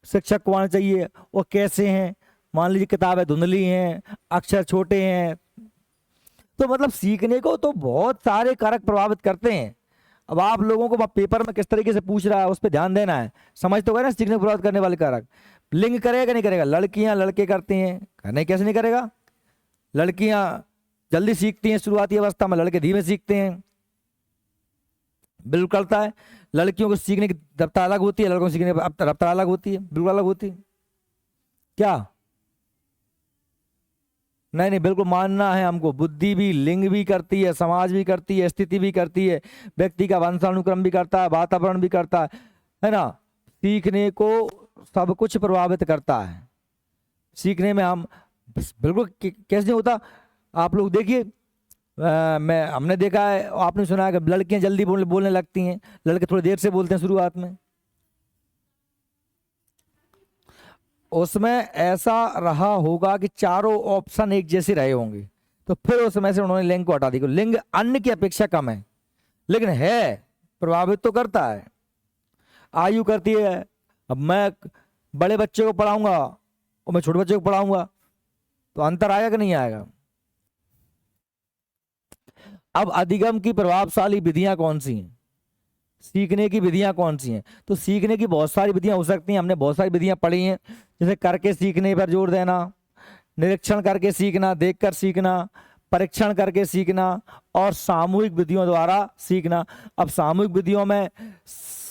शिक्षक को आना चाहिए। वो कैसे हैं, मान लीजिए किताबें धुंधली हैं, अक्षर छोटे हैं, तो मतलब सीखने को तो बहुत सारे कारक प्रभावित करते हैं। अब आप लोगों को पेपर में किस तरीके से पूछ रहा है उस पर ध्यान देना है, समझ तो गए ना सीखने को प्रभावित करने वाले कारक। लिंग करेगा नहीं करेगा? लड़कियां लड़के करते हैं, नहीं कैसे नहीं करेगा? लड़कियां जल्दी सीखती हैं शुरुआती अवस्था में, लड़के धीमे सीखते हैं, बिल्कुल करता है। लड़कियों को सीखने की रफ्तार अलग होती है, लड़कों को सीखने की रफ्तार अलग होती है, बिल्कुल अलग होती है। क्या? नहीं नहीं, बिल्कुल मानना है हमको। बुद्धि भी, लिंग भी करती है, समाज भी करती है, स्थिति भी करती है, व्यक्ति का वंशानुक्रम भी करता है, वातावरण भी करता है ना। सीखने को सब कुछ प्रभावित करता है। सीखने में हम बिल्कुल कैसे होता, आप लोग देखिए, हमने देखा है, आपने सुना है कि लड़कियां जल्दी बोलने लगती हैं, लड़के थोड़ी देर से बोलते हैं शुरुआत में। उसमें ऐसा रहा होगा कि चारों ऑप्शन एक जैसे रहे होंगे, तो फिर उसमें से उन्होंने लिंग को हटा दिया। लिंग अन्य की अपेक्षा कम है, लेकिन है, प्रभावित तो करता है। आयु करती है। अब मैं बड़े बच्चे को पढ़ाऊंगा और मैं छोटे बच्चे को पढ़ाऊंगा तो अंतर आएगा कि नहीं आएगा? अब अधिगम की प्रभावशाली विधियां कौन सी हैं? सीखने की विधियां कौन सी हैं? तो सीखने की बहुत सारी विधियां हो सकती हैं, हमने बहुत सारी विधियां पढ़ी हैं, जैसे करके सीखने पर जोर देना, निरीक्षण करके सीखना, देखकर सीखना, परीक्षण करके सीखना, और सामूहिक विधियों द्वारा सीखना। अब सामूहिक विधियों में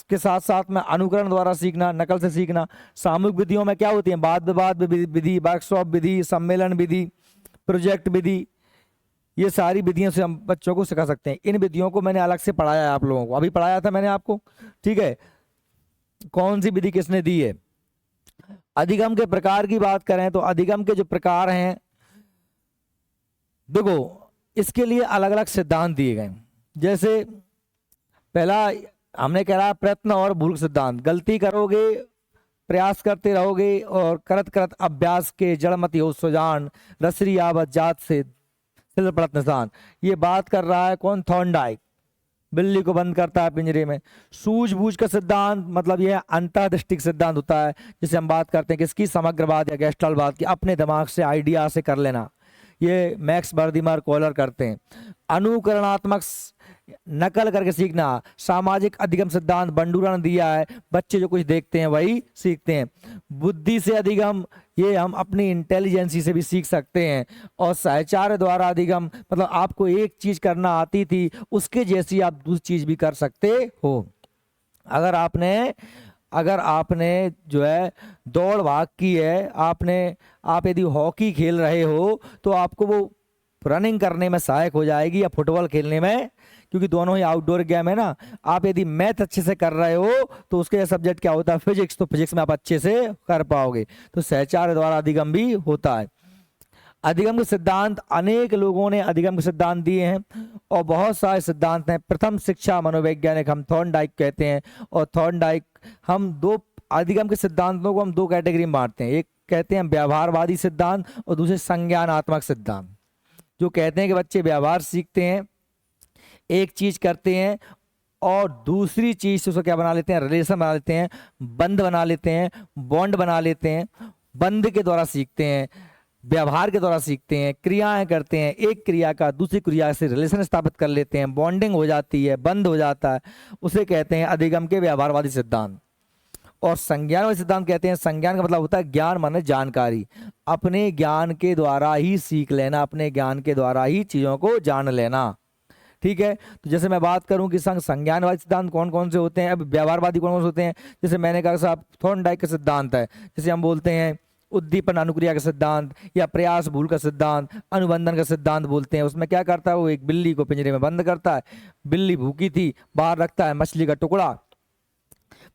के साथ साथ में अनुकरण द्वारा सीखना, नकल से सीखना। सामूहिक विधियों में क्या होती है? वाद विवाद विधि, वर्कशॉप विधि, सम्मेलन विधि, प्रोजेक्ट विधि, ये सारी विधियों से हम बच्चों को सिखा सकते हैं। इन विधियों को मैंने अलग से पढ़ाया है आप लोगों को, अभी पढ़ाया था मैंने आपको, ठीक है। कौन सी विधि किसने दी है? अधिगम के प्रकार की बात करें तो अधिगम के जो प्रकार हैं, देखो इसके लिए अलग अलग सिद्धांत दिए गए। जैसे पहला हमने कह रहा प्रयत्न और भूल सिद्धांत, गलती करोगे प्रयास करते रहोगे और करत करत अभ्यास के जड़मति हो सुजान, रसरी आवत जात से सिल पड़त निशान। ये बात कर रहा है कौन? थॉर्नडाइक। बिल्ली को बंद करता है पिंजरे में। सूझबूझ का सिद्धांत मतलब यह अंतर्दृष्टि सिद्धांत होता है, जिसे हम बात करते हैं किसकी? समग्रवाद या गेस्टाल्टवाद की। अपने दिमाग से, आइडिया से कर लेना। ये मैक्स बर्दिमर कॉलर करते हैं। अनुकरणात्मक नकल करके सीखना। सामाजिक अधिगम सिद्धांत बंडूरा ने दिया है, बच्चे जो कुछ देखते हैं वही सीखते हैं। बुद्धि से अधिगम, ये हम अपनी इंटेलिजेंसी से भी सीख सकते हैं। और सहचार्य द्वारा अधिगम मतलब आपको एक चीज करना आती थी उसके जैसी आप दूसरी चीज भी कर सकते हो। अगर आपने जो है दौड़ भाग की है, आप यदि हॉकी खेल रहे हो तो आपको वो रनिंग करने में सहायक हो जाएगी या फुटबॉल खेलने में, क्योंकि दोनों ही आउटडोर गेम है ना। आप यदि मैथ अच्छे से कर रहे हो तो उसके सब्जेक्ट क्या होता है? फिजिक्स। तो फिजिक्स में आप अच्छे से कर पाओगे। तो सहचार्य द्वारा अधिगम भी होता है। अधिगम के सिद्धांत, अनेक लोगों ने अधिगम के सिद्धांत दिए हैं और बहुत सारे सिद्धांत हैं। प्रथम शिक्षा मनोवैज्ञानिक हम थॉर्नडाइक कहते हैं। और थॉर्नडाइक हम दो अधिगम के सिद्धांतों को हम दो कैटेगरी में बांटते हैं। एक कहते हैं व्यवहारवादी सिद्धांत और दूसरे संज्ञानात्मक सिद्धांत, जो कहते हैं कि बच्चे व्यवहार सीखते हैं, एक चीज करते हैं और दूसरी चीज से उसको क्या बना लेते हैं? रिलेशन बना लेते हैं, बंध बना लेते हैं, बॉन्ड बना लेते हैं। बंध के द्वारा सीखते हैं, व्यवहार के द्वारा सीखते हैं, क्रियाएं करते हैं, एक क्रिया का दूसरी क्रिया से रिलेशन स्थापित कर लेते हैं, बॉन्डिंग हो जाती है, बंध हो जाता है। उसे कहते हैं अधिगम के व्यवहारवादी सिद्धांत। और संज्ञानवादी सिद्धांत कहते हैं, संज्ञान का मतलब होता है ज्ञान माने जानकारी। अपने ज्ञान के द्वारा ही सीख लेना, अपने ज्ञान के द्वारा ही चीजों को जान लेना। ठीक है। तो जैसे मैं बात करूं कि संज्ञानवादी सिद्धांत कौन कौन से होते हैं, अब व्यवहारवादी कौन कौन से होते हैं, जैसे मैंने कहा साहब थॉर्नडाइक का सिद्धांत है। जैसे हम बोलते हैं उद्दीपन अनुक्रिया का सिद्धांत या प्रयास भूल का सिद्धांत, अनुबंधन का सिद्धांत बोलते हैं। उसमें क्या करता है? वो एक बिल्ली को पिंजरे में बंद करता है। बिल्ली भूखी थी, बाहर रखता है मछली का टुकड़ा।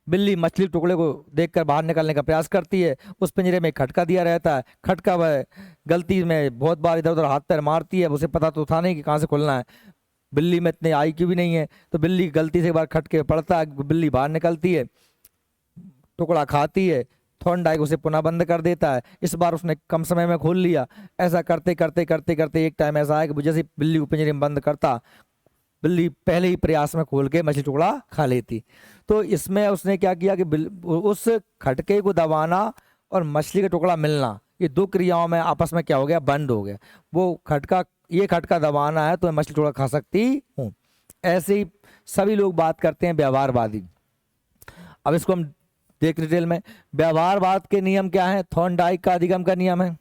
बिल्ली मछली के टुकड़े को देखकर बाहर निकलने का प्रयास करती है। उस पिंजरे में खटका दिया रहता है। खटका वह गलती में बहुत बार इधर उधर हाथ पैर मारती है, उसे पता तो था नहीं कि कहाँ से खुलना है। बिल्ली में इतने IQ भी नहीं है, तो बिल्ली गलती से एक बार खटके पड़ता है, बिल्ली बाहर निकलती है, टुकड़ा खाती है। थॉर्नडाइक उसे पुनः बंद कर देता है। इस बार उसने कम समय में खोल लिया। ऐसा करते करते करते करते एक टाइम ऐसा है कि जैसे बिल्ली को पिंजरे में बंद करता, बिल्ली पहले ही प्रयास में खोल के मछली टुकड़ा खा लेती। तो इसमें उसने क्या किया कि उस खटके को दबाना और मछली का टुकड़ा मिलना, ये दो क्रियाओं में आपस में क्या हो गया? बंद हो गया। ये खटका दबाना है तो मैं मछली टुकड़ा खा सकती हूँ। ऐसे ही सभी लोग बात करते हैं व्यवहारवादी। अब इसको हम देख डिटेल में। व्यवहारवाद के नियम क्या है? थॉर्नडाइक का अधिगम का नियम है।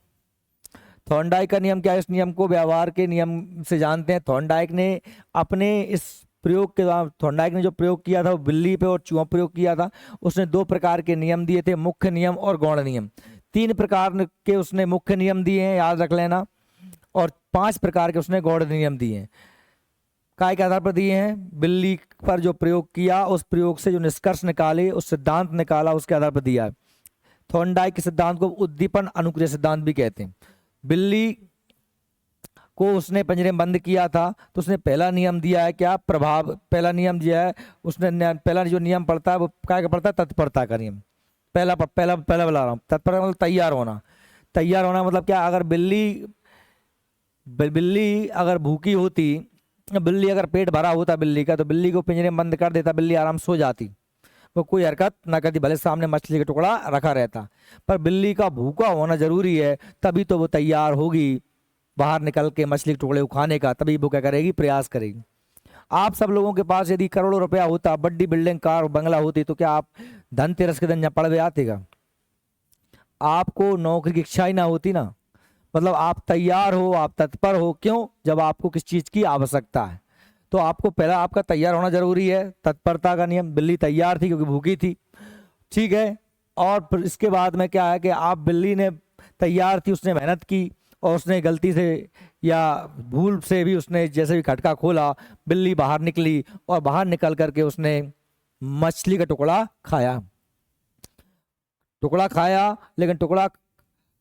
थॉर्नडाइक का नियम क्या है? इस नियम को व्यवहार के नियम से जानते हैं। थॉर्नडाइक ने अपने इस प्रयोग के द्वारा, थॉर्नडाइक ने जो प्रयोग किया था वो बिल्ली पे और चूहा प्रयोग किया था। उसने दो प्रकार के नियम दिए थे, मुख्य नियम और गौण नियम। 3 प्रकार के उसने मुख्य नियम दिए हैं, याद रख लेना, और 5 प्रकार के उसने गौण नियम दिए हैं। काय के आधार पर दिए हैं? बिल्ली पर जो प्रयोग किया, उस प्रयोग से जो निष्कर्ष निकाले, उस सिद्धांत निकाला, उसके आधार पर दिया है। थॉर्नडाइक के सिद्धांत को उद्दीपन अनुक्रिया सिद्धांत भी कहते हैं। बिल्ली को उसने पिंजरे में बंद किया था तो उसने पहला नियम दिया है क्या? प्रभाव। पहला नियम दिया है उसने, पहला जो नियम पड़ता है वो क्या का पड़ता है? तत्परता का नियम। पहला बता रहा हूँ। तत्परता मतलब तैयार होना। तैयार होना मतलब क्या? अगर बिल्ली अगर भूखी होती, बिल्ली अगर पेट भरा होता बिल्ली का, तो बिल्ली को पिंजरे में बंद कर देता, बिल्ली आराम सो जाती, वो कोई हरकत ना करती, भले सामने मछली का टुकड़ा रखा रहता। पर बिल्ली का भूखा होना जरूरी है, तभी तो वो तैयार होगी बाहर निकल के मछली के टुकड़े को खाने का, तभी वो क्या करेगी? प्रयास करेगी। आप सब लोगों के पास यदि करोड़ों रुपया होता, बड़ी बिल्डिंग, कार, बंगला होती, तो क्या आप धनतेरस के दिन यहाँ पड़ गए आते का? आपको नौकरी की इच्छा ही ना होती ना। मतलब आप तैयार हो, आप तत्पर हो। क्यों? जब आपको किस चीज की आवश्यकता है तो आपको पहला आपका तैयार होना जरूरी है। तत्परता का नियम। बिल्ली तैयार थी क्योंकि भूखी थी, ठीक है। और फिर इसके बाद में क्या है कि आप, बिल्ली ने तैयार थी, उसने मेहनत की और उसने गलती से या भूल से भी उसने जैसे भी खटका खोला, बिल्ली बाहर निकली और बाहर निकल करके उसने मछली का टुकड़ा खाया। लेकिन टुकड़ा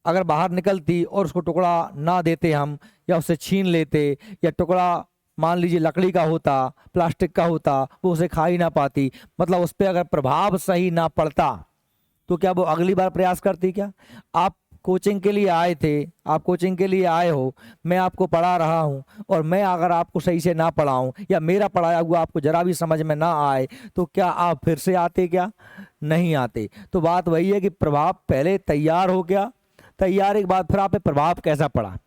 अगर बाहर निकलती और उसको टुकड़ा ना देते हम, या उससे छीन लेते, या टुकड़ा मान लीजिए लकड़ी का होता, प्लास्टिक का होता, वो उसे खा ही ना पाती। मतलब उस पर अगर प्रभाव सही ना पड़ता तो क्या वो अगली बार प्रयास करती क्या? आप कोचिंग के लिए आए थे, आप कोचिंग के लिए आए हो, मैं आपको पढ़ा रहा हूँ, और मैं अगर आपको सही से ना पढ़ाऊँ या मेरा पढ़ाया हुआ आपको जरा भी समझ में ना आए, तो क्या आप फिर से आते? क्या नहीं आते। तो बात वही है कि प्रभाव पहले तैयार हो गया, तैयारी के बाद फिर आप पे प्रभाव कैसा पड़ा,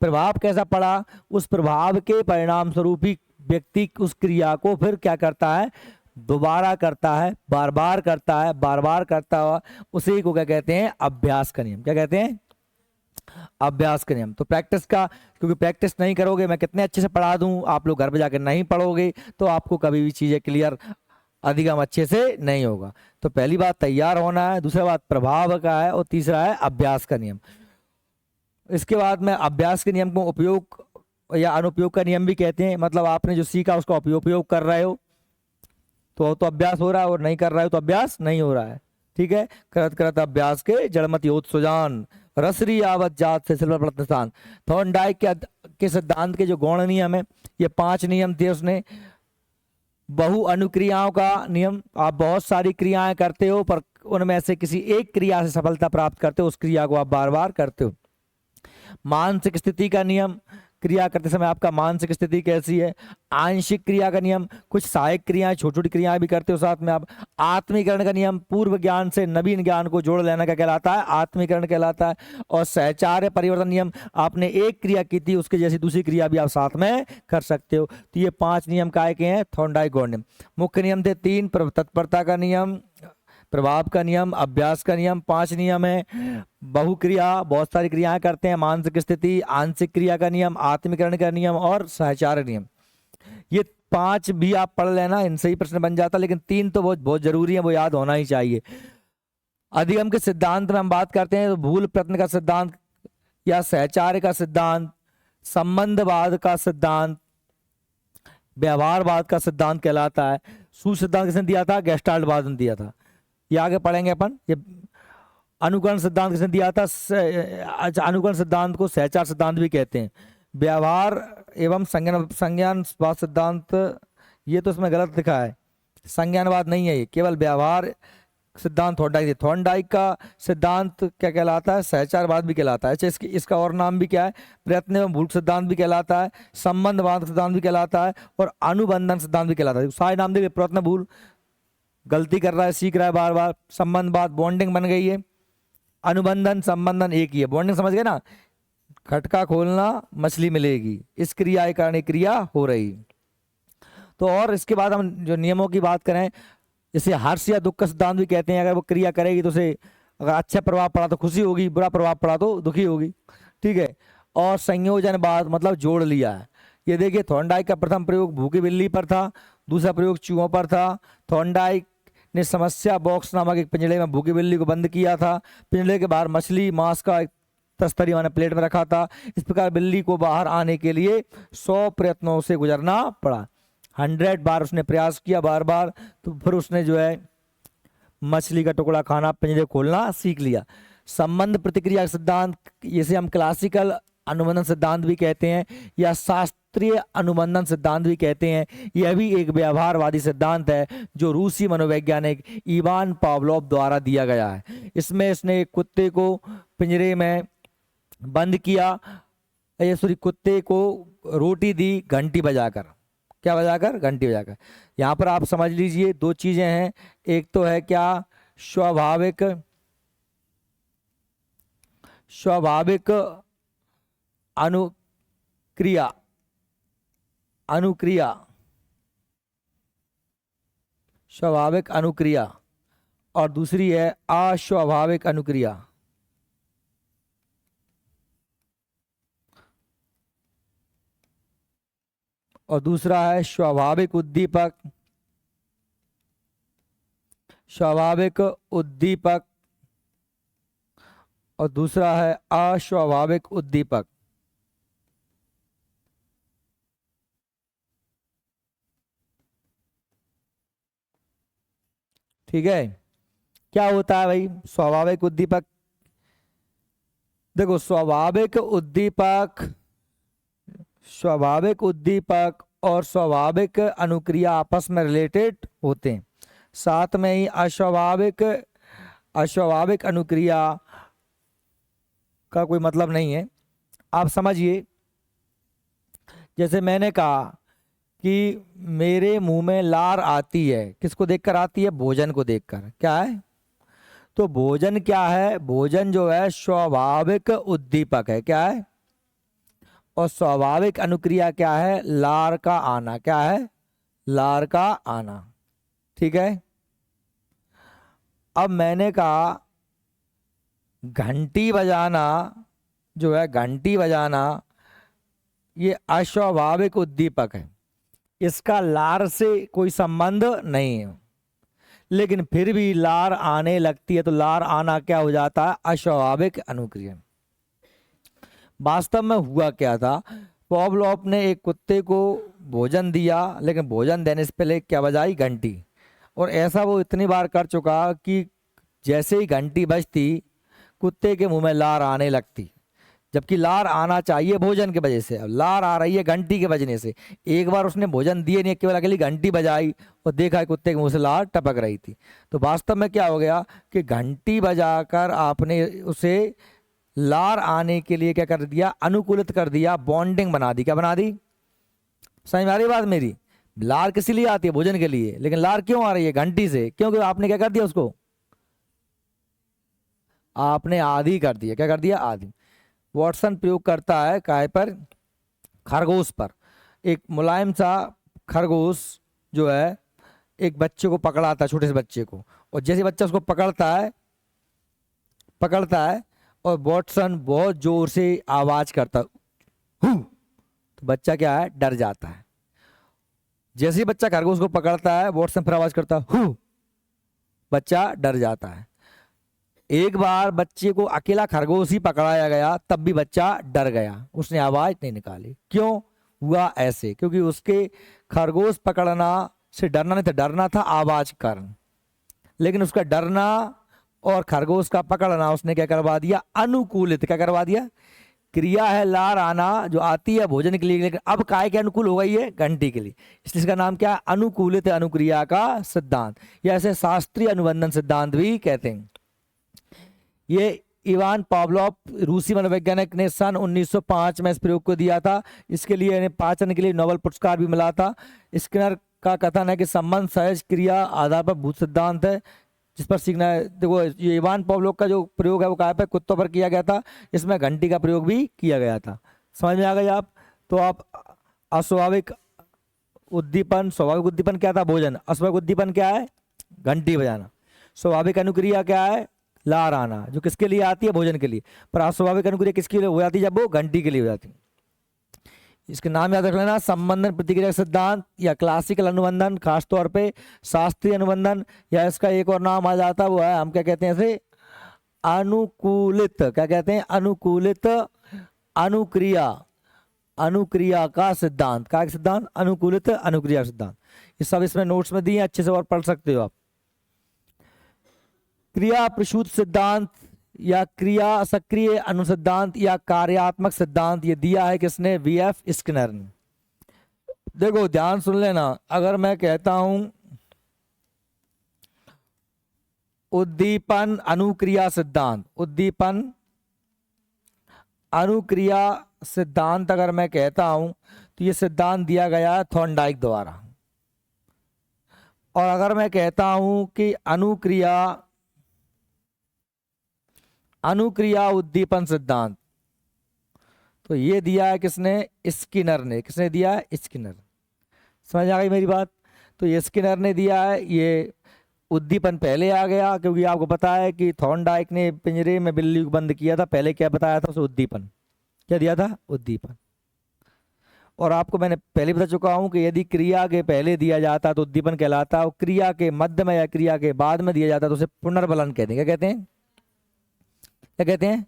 प्रभाव कैसा पड़ा, उस प्रभाव के परिणाम स्वरूप ही व्यक्ति उस क्रिया को फिर क्या करता है, दोबारा करता है, बार बार करता है, बार बार करता हुआ, उसी को क्या कहते हैं, अभ्यास का नियम। क्या कहते हैं? अभ्यास का नियम। तो प्रैक्टिस का, क्योंकि प्रैक्टिस नहीं करोगे, मैं कितने अच्छे से पढ़ा दूं, आप लोग घर पे जाकर नहीं पढ़ोगे तो आपको कभी भी चीजें क्लियर अधिगम अच्छे से नहीं होगा। तो पहली बात तैयार होना है, दूसरा बात प्रभाव का है, और तीसरा है अभ्यास का नियम। इसके बाद में अभ्यास के नियम को उपयोग या अनुपयोग का नियम भी कहते हैं। मतलब आपने जो सीखा उसका उपयोग कर रहे हो तो अभ्यास हो रहा है, और नहीं कर रहे हो तो अभ्यास नहीं हो रहा है। ठीक है। करत करत अभ्यास के जड़मत योत सुजान, रसरी आवत जात से सिल्वर प्रतिष्ठान। थॉर्नडाइक के सिद्धांत के जो गौण नियम है, ये 5 नियम थे उसने। बहु अनुक्रियाओं का नियम, आप बहुत सारी क्रियाएं करते हो पर उनमें से किसी एक क्रिया से सफलता प्राप्त करते हो, उस क्रिया को आप बार बार करते हो। मानसिक स्थिति का नियम, क्रिया करते समय आपका मानसिक स्थिति कैसी है। आंशिक क्रिया का नियम, कुछ सहायक क्रियाएं, छोटी छोटी क्रियाएं भी करते हो साथ में आप। आत्मीकरण का नियम, पूर्व ज्ञान से नवीन ज्ञान को जोड़ लेना का कहलाता है, आत्मीकरण कहलाता है। और सहचार्य परिवर्तन नियम, आपने एक क्रिया की थी उसके जैसी दूसरी क्रिया भी आप साथ में कर सकते हो। तो ये 5 नियम काय के हैं, थॉर्नडाइक गौड़ नियम। मुख्य नियम थे 3, तत्परता का नियम, प्रभाव का नियम, अभ्यास का नियम। 5 नियम है। बहुक्रिया, बहुत सारी क्रियाएं करते हैं, मानसिक स्थिति, आंशिक क्रिया का नियम, आत्मीकरण का नियम और सहचार नियम। ये 5 भी आप पढ़ लेना, इनसे ही प्रश्न बन जाता, लेकिन 3 तो बहुत बहुत जरूरी है, वो याद होना ही चाहिए। अधिगम के सिद्धांत में हम बात करते हैं तो भूल प्रयत्न का सिद्धांत या सहचार्य का सिद्धांत, संबंधवाद का सिद्धांत, व्यवहारवाद का सिद्धांत कहलाता है। सूत्र सिद्धांत किसने दिया था? गेस्टाल्टवाद ने दिया था। ये आगे पढ़ेंगे अपन। ये अनुकरण सिद्धांत किसने दिया था? अच्छा, अनुकरण सिद्धांत को सहचार सिद्धांत भी कहते हैं। व्यवहार एवं संज्ञानवाद सिद्धांत, ये तो इसमें गलत लिखा है, संज्ञानवाद नहीं है, ये केवल व्यवहार सिद्धांत थॉर्नडाइक। थॉर्नडाइक का सिद्धांत क्या कहलाता है? सहचारवाद भी कहलाता है। अच्छा, इसका और नाम भी क्या है? प्रयत्न एवं भूल सिद्धांत भी कहलाता है, संबंधवाद सिद्धांत भी कहलाता है, और अनुबंधन सिद्धांत भी कहलाता है। सारे नाम देखिए, प्रयत्न, भूल, गलती कर रहा है, सीख रहा है बार बार, संबंधवाद बॉन्डिंग बन गई है, अनुबंधन संबंधन एक ही है। बॉन्डिंग समझ गए ना, खटका खोलना मछली मिलेगी, इस क्रिया के कारण क्रिया हो रही। तो और इसके बाद हम जो नियमों की बात करें, जैसे हर्ष या दुख का सिद्धांत भी कहते हैं, अगर वो क्रिया करेगी तो उसे अगर अच्छा प्रभाव पड़ा तो खुशी होगी, बुरा प्रभाव पड़ा तो दुखी होगी। ठीक है। और संयोजनवाद मतलब जोड़ लिया है। ये देखिए, थॉर्नडाइक का प्रथम प्रयोग भूखी बिल्ली पर था, दूसरा प्रयोग चूहों पर था। थॉर्नडाइक ने समस्या बॉक्स नामक एक पिंजड़े में भूखी बिल्ली को बंद किया था। पिंजड़े के बाहर मछली मांस का एक तस्तरी माने प्लेट में रखा था। इस प्रकार बिल्ली को बाहर आने के लिए 100 प्रयत्नों से गुजरना पड़ा। 100 बार उसने प्रयास किया बार बार, तो फिर उसने जो है मछली का टुकड़ा खाना, पिंजरे खोलना सीख लिया। संबंध प्रतिक्रिया सिद्धांत, जिसे हम क्लासिकल अनुबंधन सिद्धांत भी कहते हैं या शास्त्रीय अनुबंधन सिद्धांत भी कहते हैं, यह भी एक व्यवहारवादी सिद्धांत है जो रूसी मनोवैज्ञानिक इवान पावलोव द्वारा दिया गया है। इसमें इसने कुत्ते को पिंजरे में बंद किया, सॉरी, कुत्ते को रोटी दी घंटी बजाकर। क्या बजाकर? घंटी बजाकर। यहाँ पर आप समझ लीजिए 2 चीजें हैं। एक तो है क्या? स्वाभाविक अनुक्रिया, स्वाभाविक अनुक्रिया, और दूसरी है अस्वाभाविक अनुक्रिया। और दूसरा है स्वाभाविक उद्दीपक, और दूसरा है अस्वाभाविक उद्दीपक। ठीक है। क्या होता है भाई स्वाभाविक उद्दीपक? देखो, स्वाभाविक उद्दीपक और स्वाभाविक अनुक्रिया आपस में रिलेटेड होते हैं। साथ में ही अस्वाभाविक अस्वाभाविक अनुक्रिया का कोई मतलब नहीं है। आप समझिए, जैसे मैंने कहा कि मेरे मुंह में लार आती है, किसको देखकर आती है? भोजन को देखकर। क्या है? तो भोजन क्या है? भोजन जो है स्वाभाविक उद्दीपक है। क्या है? और स्वाभाविक अनुक्रिया क्या है? लार का आना। क्या है? लार का आना। ठीक है। अब मैंने कहा घंटी बजाना जो है, घंटी बजाना ये अस्वाभाविक उद्दीपक है, इसका लार से कोई संबंध नहीं है, लेकिन फिर भी लार आने लगती है, तो लार आना क्या हो जाता है? अस्वाभाविक अनुक्रिया। वास्तव में हुआ क्या था? पॉवलोव ने एक कुत्ते को भोजन दिया, लेकिन भोजन देने से पहले क्या बजाई? घंटी। और ऐसा वो इतनी बार कर चुका कि जैसे ही घंटी बजती कुत्ते के मुंह में लार आने लगती, जबकि लार आना चाहिए भोजन के वजह से, अब लार आ रही है घंटी के बजने से। एक बार उसने भोजन दिए नहीं, केवल अकेली घंटी बजाई और देखा कुत्ते के मुंह से लार टपक रही थी। तो वास्तव में क्या हो गया कि घंटी बजाकर आपने उसे लार आने के लिए क्या कर दिया? अनुकूलित कर दिया, बॉन्डिंग बना दी। क्या बना दी? समझ में आ रही बात मेरी? लार किस लिए आती है? भोजन के लिए। लेकिन लार क्यों आ रही है? घंटी से। क्योंकि आपने क्या कर दिया? उसको आपने आदि कर दिया। क्या कर दिया? आदि। वॉटसन प्रयोग करता है काय पर? खरगोश पर। एक मुलायम सा खरगोश जो है एक बच्चे को पकड़ाता है, छोटे से बच्चे को, और जैसे बच्चा उसको पकड़ता है और वॉटसन बहुत जोर से आवाज करता है, "हू!" तो बच्चा क्या है? डर जाता है। जैसे ही बच्चा खरगोश को पकड़ता है, वॉटसन फिर आवाज करता है, "हू!" बच्चा डर जाता है। एक बार बच्चे को अकेला खरगोश ही पकड़ाया गया, तब भी बच्चा डर गया, उसने आवाज नहीं निकाली। क्यों हुआ ऐसे? क्योंकि उसके खरगोश पकड़ना से डरना नहीं था, डरना था आवाज के कारण। लेकिन उसका डरना और खरगोश का पकड़ना उसने क्या करवा दिया? अनुकूलित। क्या करवा दिया? क्रिया है लार आना जो आती है भोजन के लिए, लेकिन अब काय के अनुकूल हो गई है? घंटी के लिए। इसलिए इसका नाम क्या है? अनुकूलित अनुक्रिया का सिद्धांत, या ऐसे शास्त्रीय अनुबंधन सिद्धांत भी कहते हैं। ये इवान पावलोव रूसी मनोवैज्ञानिक ने सन 1905 में इस प्रयोग को दिया था। इसके लिए इन्हें पाचन के लिए नोबेल पुरस्कार भी मिला था। स्किनर का कथन है कि संबंध सहज क्रिया आधार पर भूत सिद्धांत है जिस पर सीखना है। देखो, ये इवान पावलोव का जो प्रयोग है वो कहाँ पे? कुत्तों पर किया गया था। इसमें घंटी का प्रयोग भी किया गया था। समझ में आ गई आप? तो आप अस्वाभाविक उद्दीपन, स्वाभाविक उद्दीपन क्या था? भोजन। अस्वाभाविक उद्दीपन क्या है? घंटी बजाना। स्वाभाविक अनुक्रिया क्या है? लार आना, जो किसके लिए आती है? भोजन के लिए। पर अस्वाभाविक अनुक्रिया किसके लिए हो जाती है? जब वो घंटी के लिए हो जाती है। इसके नाम याद रख लेना, संबंधन प्रतिक्रिया सिद्धांत या क्लासिकल अनुबंधन, खासतौर पे शास्त्रीय अनुबंधन, या इसका एक और नाम आ जाता है, वो है, हम क्या कहते हैं इसे? अनुकूलित। क्या कहते हैं? अनुकूलित अनुक्रिया। अनुक्रिया का सिद्धांत। क्या सिद्धांत? अनुकूलित अनुक्रिया सिद्धांत। ये सब इसमें नोट्स में दिए, अच्छे से और पढ़ सकते हो आप। क्रिया प्रसूत सिद्धांत या क्रिया सक्रिय अनुसिद्धांत या कार्यात्मक सिद्धांत, ये दिया है किसने? वीएफ स्किनर ने। देखो ध्यान सुन लेना, अगर मैं कहता हूं उद्दीपन अनुक्रिया सिद्धांत, उद्दीपन अनुक्रिया सिद्धांत अगर मैं कहता हूं तो ये सिद्धांत दिया गया है थॉर्नडाइक द्वारा। और अगर मैं कहता हूं कि अनुक्रिया उद्दीपन सिद्धांत, तो ये दिया है किसने? स्किनर ने। किसने दिया है? स्किनर। समझ आ गई मेरी बात? तो ये स्किनर ने दिया है। ये उद्दीपन पहले आ गया, क्योंकि आपको पता है कि थॉर्नडाइक ने पिंजरे में बिल्ली को बंद किया था, पहले क्या बताया था उसे? उद्दीपन। क्या दिया था? उद्दीपन। और आपको मैंने पहले बता चुका हूं कि यदि क्रिया के पहले दिया जाता तो उद्दीपन कहलाता, और क्रिया के मध्य में या क्रिया के बाद में दिया जाता तो उसे पुनर्बलन कहते हैं। क्या कहते हैं? क्या कहते हैं?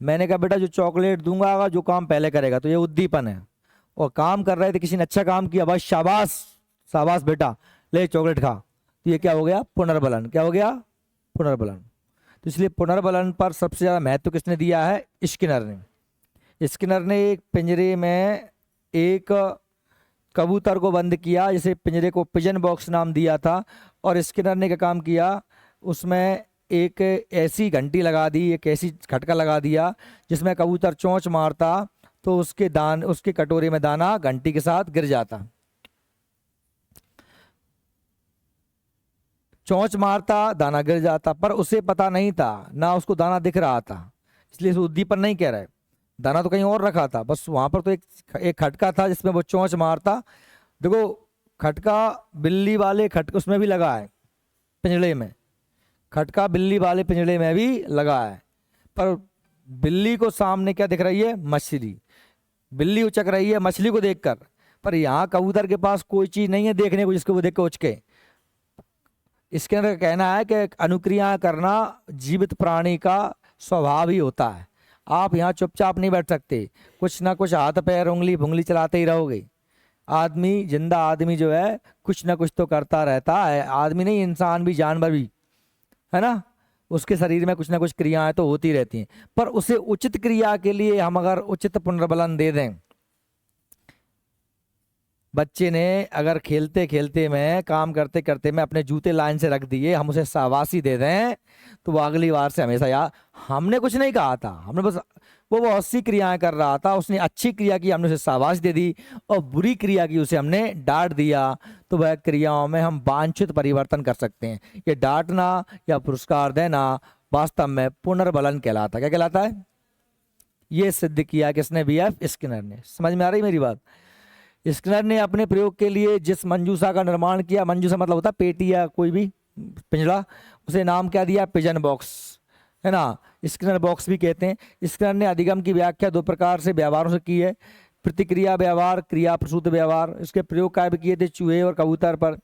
मैंने कहा बेटा जो चॉकलेट दूंगा जो काम पहले करेगा, तो ये उद्दीपन है। और काम कर रहे थे, किसी ने अच्छा काम किया, बस शाबाश शाबाश बेटा ले चॉकलेट खा, तो ये क्या हो गया? पुनर्बलन। क्या हो गया? पुनर्बलन। तो इसलिए पुनर्बलन पर सबसे ज्यादा महत्व किसने दिया है? स्किनर ने। स्किनर ने एक पिंजरे में एक कबूतर को बंद किया, जिसे पिंजरे को पिजन बॉक्स नाम दिया था। और स्किनर ने क्या काम किया? उसमें एक ऐसी घंटी लगा दी, एक ऐसी खटका लगा दिया जिसमें कबूतर चोंच मारता तो उसके कटोरे में दाना घंटी के साथ गिर जाता। चोंच मारता दाना गिर जाता, पर उसे पता नहीं था, ना उसको दाना दिख रहा था, इसलिए उसे उद्दीपन नहीं कह रहे। दाना तो कहीं और रखा था, बस वहां पर तो एक खटका था जिसमें वो चोंच मारता। देखो खटका बिल्ली वाले खटके उसमें भी लगा है, पिंजड़े में खटका बिल्ली वाले पिंजड़े में भी लगा है, पर बिल्ली को सामने क्या दिख रही है? मछली। बिल्ली उचक रही है मछली को देखकर, पर यहाँ कबूतर के पास कोई चीज नहीं है देखने को जिसको वो देख के उचके। इसके अंदर कहना है कि अनुक्रिया करना जीवित प्राणी का स्वभाव ही होता है। आप यहाँ चुपचाप नहीं बैठ सकते, कुछ ना कुछ हाथ पैर उंगली भुंगली चलाते ही रहोगे। आदमी, जिंदा आदमी जो है कुछ ना कुछ तो करता रहता है। आदमी नहीं, इंसान भी, जानवर भी, है ना, उसके शरीर में कुछ ना कुछ क्रियाएं तो होती रहती हैं। पर उसे उचित क्रिया के लिए हम अगर उचित पुनर्बलन दे दें, बच्चे ने अगर खेलते खेलते में, काम करते करते में अपने जूते लाइन से रख दिए, हम उसे शाबाशी दे दें, तो वो अगली बार से हमेशा यार हमने कुछ नहीं कहा था, हमने बस, वो बहुत सी क्रियाएं कर रहा था, उसने अच्छी क्रिया की हमने उसे शाबाश दे दी, और बुरी क्रिया की उसे हमने डांट दिया, तो वह क्रियाओं में हम वांछित परिवर्तन कर सकते हैं। ये डांटना या पुरस्कार देना वास्तव में पुनर्बलन कहलाता। क्या कहलाता है? ये सिद्ध किया किसने? BF स्किनर ने। समझ में आ रही मेरी बात? स्किनर ने अपने प्रयोग के लिए जिस मंजूषा का निर्माण किया, मंजूषा मतलब होता है पेटी या कोई भी पिंजड़ा, उसे नाम क्या दिया? पिजन बॉक्स, है ना, स्किनर बॉक्स भी कहते हैं। स्किनर ने अधिगम की व्याख्या दो प्रकार से व्यवहारों से की है, प्रतिक्रिया व्यवहार, क्रिया प्रसूत व्यवहार। इसके प्रयोग काय भी किए थे चूहे और कबूतर पर।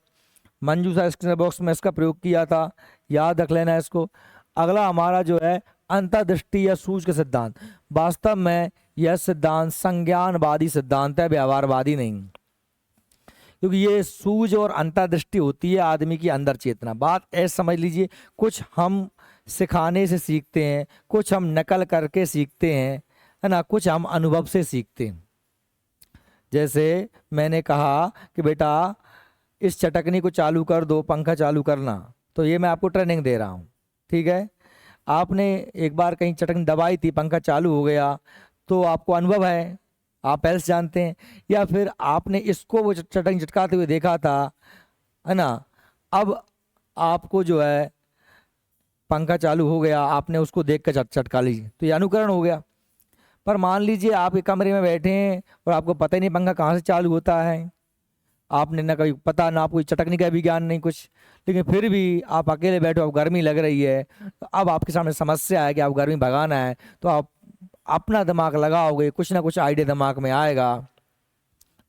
मंजूषा स्किनर बॉक्स में इसका प्रयोग किया था, याद रख लेना इसको। अगला हमारा जो है अंतर्दृष्टि या सूझ का सिद्धांत। वास्तव में यह सिद्धांत संज्ञानवादी सिद्धांत है, व्यवहारवादी नहीं, क्योंकि ये सूझ और अंतर्दृष्टि होती है आदमी की अंदर चेतना। बात ऐसे समझ लीजिए, कुछ हम सिखाने से सीखते हैं, कुछ हम नकल करके सीखते हैं, है ना, कुछ हम अनुभव से सीखते हैं। जैसे मैंने कहा कि बेटा इस चटकनी को चालू कर दो, पंखा चालू करना, तो ये मैं आपको ट्रेनिंग दे रहा हूँ, ठीक है। आपने एक बार कहीं चटकनी दबाई थी, पंखा चालू हो गया, तो आपको अनुभव है, आप पहले से जानते हैं। या फिर आपने इसको वो चटकनी चटकाते हुए देखा था, है ना, अब आपको जो है पंखा चालू हो गया, आपने उसको देख कर चटका लीजिए, तो ये अनुकरण हो गया। पर मान लीजिए आप एक कमरे में बैठे हैं और आपको पता ही नहीं पंखा कहाँ से चालू होता है, आपने ना कभी पता, ना आपको चटकनी का भी ज्ञान नहीं कुछ, लेकिन फिर भी आप अकेले बैठे हो, गर्मी लग रही है, तो अब आपके सामने समस्या है कि आप गर्मी भगाना है, तो आप अपना दिमाग लगाओगे, कुछ ना कुछ आइडिया दिमाग में आएगा,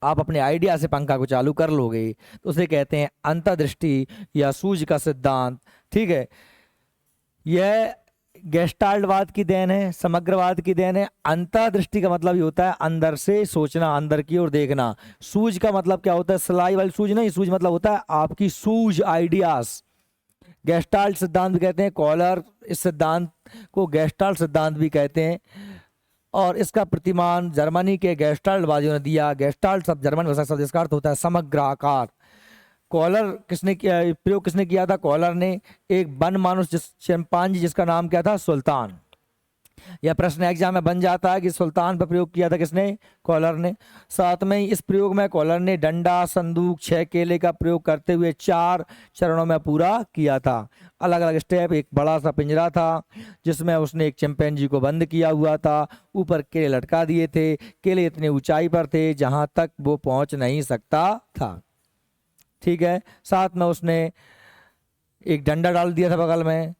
आप अपने आइडिया से पंखा को चालू कर लोगे, तो उसे कहते हैं अंतर्दृष्टि या सूझ का सिद्धांत, ठीक है। यह गेस्टाल्टवाद की देन है, समग्रवाद की देन है। अंतर्दृष्टि का मतलब ये होता है अंदर से सोचना, अंदर की ओर देखना। सूझ का मतलब क्या होता है? सिलाई वाली सूझ नहीं, सूझ मतलब होता है आपकी सूझ, आइडियाज। गेस्टाल्ट सिद्धांत भी कहते हैं, कॉलर इस सिद्धांत को गेस्टाल्ट सिद्धांत भी कहते हैं, और इसका प्रतिमान जर्मनी के गेस्टाल्टवादियों ने दिया। गेस्टाल्ट शब्द जर्मन भाषा शब्द, इसका अर्थ होता है समग्र आकार। कॉलर किसने किया, प्रयोग किसने किया था? कॉलर ने, एक वन मानुष चिंपांजी जिसका नाम क्या था? सुल्तान। यह प्रश्न एग्जाम में बन जाता है कि सुल्तान पर प्रयोग किया था किसने? कॉलर ने। साथ में इस प्रयोग में कॉलर ने डंडा, संदूक, 6 केले का प्रयोग करते हुए 4 चरणों में पूरा किया था। अलग अलग स्टेप। एक बड़ा सा पिंजरा था जिसमें उसने एक चिंपैंजी को बंद किया हुआ था, ऊपर केले लटका दिए थे, केले इतनी ऊंचाई पर थे जहां तक वो पहुंच नहीं सकता था, ठीक है। साथ में उसने एक डंडा डाल दिया था बगल में,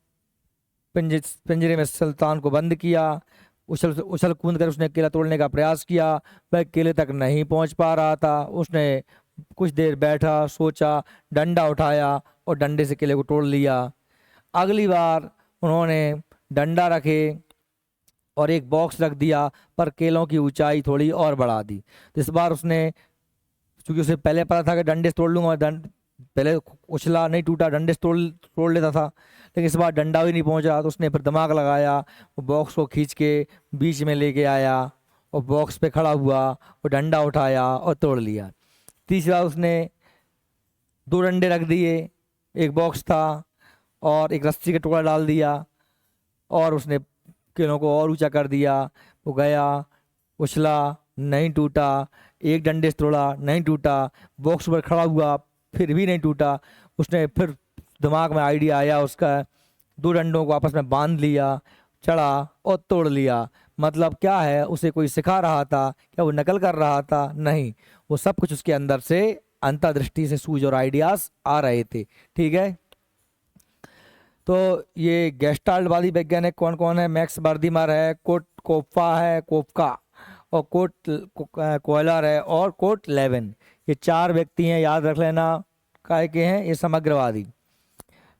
पिंजरे में सुल्तान को बंद किया, उछल कूद कर उसने केला तोड़ने का प्रयास किया, वह केले तक नहीं पहुंच पा रहा था। उसने कुछ देर बैठा, सोचा, डंडा उठाया और डंडे से केले को तोड़ लिया। अगली बार उन्होंने डंडा रखे और एक बॉक्स रख दिया, पर केलों की ऊंचाई थोड़ी और बढ़ा दी। इस बार उसने, क्योंकि उसे पहले पता था कि डंडे से तोड़ लूंगा, पहले उछला नहीं टूटा, डंडे से तोड़ लेता था, लेकिन इस बार डंडा भी नहीं पहुंचा, तो उसने फिर दिमाग लगाया, वो बॉक्स को खींच के बीच में लेके आया और बॉक्स पे खड़ा हुआ और डंडा उठाया और तोड़ लिया। तीसरा उसने 2 डंडे रख दिए, एक बॉक्स था और एक रस्सी का टुकड़ा डाल दिया और उसने किलों को और ऊंचा कर दिया। वो गया, उछला, नहीं टूटा, एक डंडे से तोड़ा, नहीं टूटा, बॉक्स पर खड़ा हुआ, फिर भी नहीं टूटा। उसने फिर दिमाग में आइडिया आया उसका, दो डंडों को आपस में बांध लिया, चढ़ा और तोड़ लिया। मतलब क्या है, उसे कोई सिखा रहा था क्या, वो नकल कर रहा था? नहीं, वो सब कुछ उसके अंदर से अंतर्दृष्टि से सूझ और आइडियाज आ रहे थे। ठीक है, तो ये गेस्टाल्टवादी वैज्ञानिक कौन कौन है? मैक्स बर्दिमर है, कोट कोप्फा है, कोपका, और कोट कोयलर है, और कोट लेविन। ये चार व्यक्ति हैं, याद रख लेना। काय के हैं ये? समग्रवादी।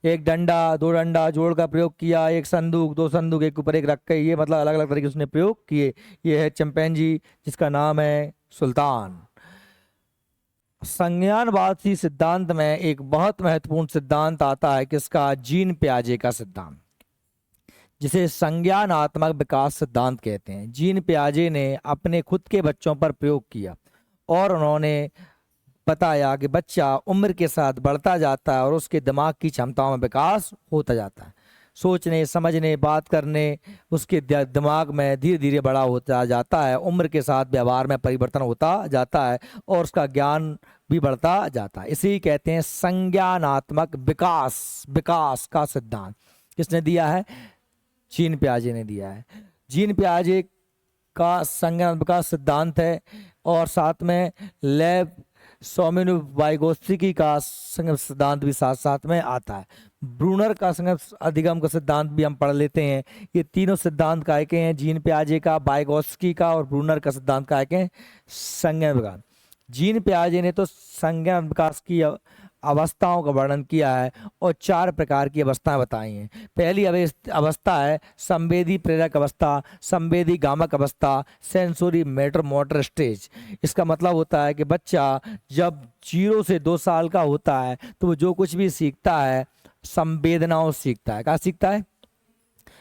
एक डंडा, दो डंडा जोड़ का प्रयोग किया, एक संदूक, दो संदूक एक ऊपर एक रख के, ये मतलब अलग अलग तरीके से उसने प्रयोग किए। ये है चिंपैंजी, जिसका नाम है सुल्तान। संज्ञानवादी सिद्धांत में एक बहुत महत्वपूर्ण सिद्धांत आता है, किसका? जीन पियाजे का सिद्धांत, जिसे संज्ञानात्मक विकास सिद्धांत कहते हैं। जीन पियाजे ने अपने खुद के बच्चों पर प्रयोग किया और उन्होंने बताया कि बच्चा उम्र के साथ बढ़ता जाता है और उसके दिमाग की क्षमताओं में विकास होता जाता है। सोचने, समझने, बात करने उसके दिमाग में धीरे धीरे बड़ा होता जाता है। उम्र के साथ व्यवहार में परिवर्तन होता जाता है और उसका ज्ञान भी बढ़ता जाता है। इसी कहते हैं संज्ञानात्मक विकास, विकास का सिद्धांत। किसने दिया है? जीन पियाजे ने दिया है। जीन पियाजे का संज्ञानात्मक विकास सिद्धांत है, और साथ में लेव सोमेनोवाइगोत्स्की का सिद्धांत भी साथ साथ में आता है। ब्रूनर का अधिगम का सिद्धांत भी हम पढ़ लेते हैं। ये तीनों सिद्धांत काय के हैं? जीन पियाजे का, वाइगोत्स्की का और ब्रूनर का सिद्धांत काय के हैं? संज्ञान विकास। जीन पियाजे ने तो संज्ञान विकास की अवस्थाओं का वर्णन किया है और चार प्रकार की अवस्थाएं बताई हैं। पहली अवस्था है संवेदी प्रेरक अवस्था, संवेदी गामक अवस्था, सेंसोरी मेटर मोटर स्टेज। इसका मतलब होता है कि बच्चा जब 0 से 2 साल का होता है तो वो जो कुछ भी सीखता है संवेदनाओं सीखता है। क्या सीखता है?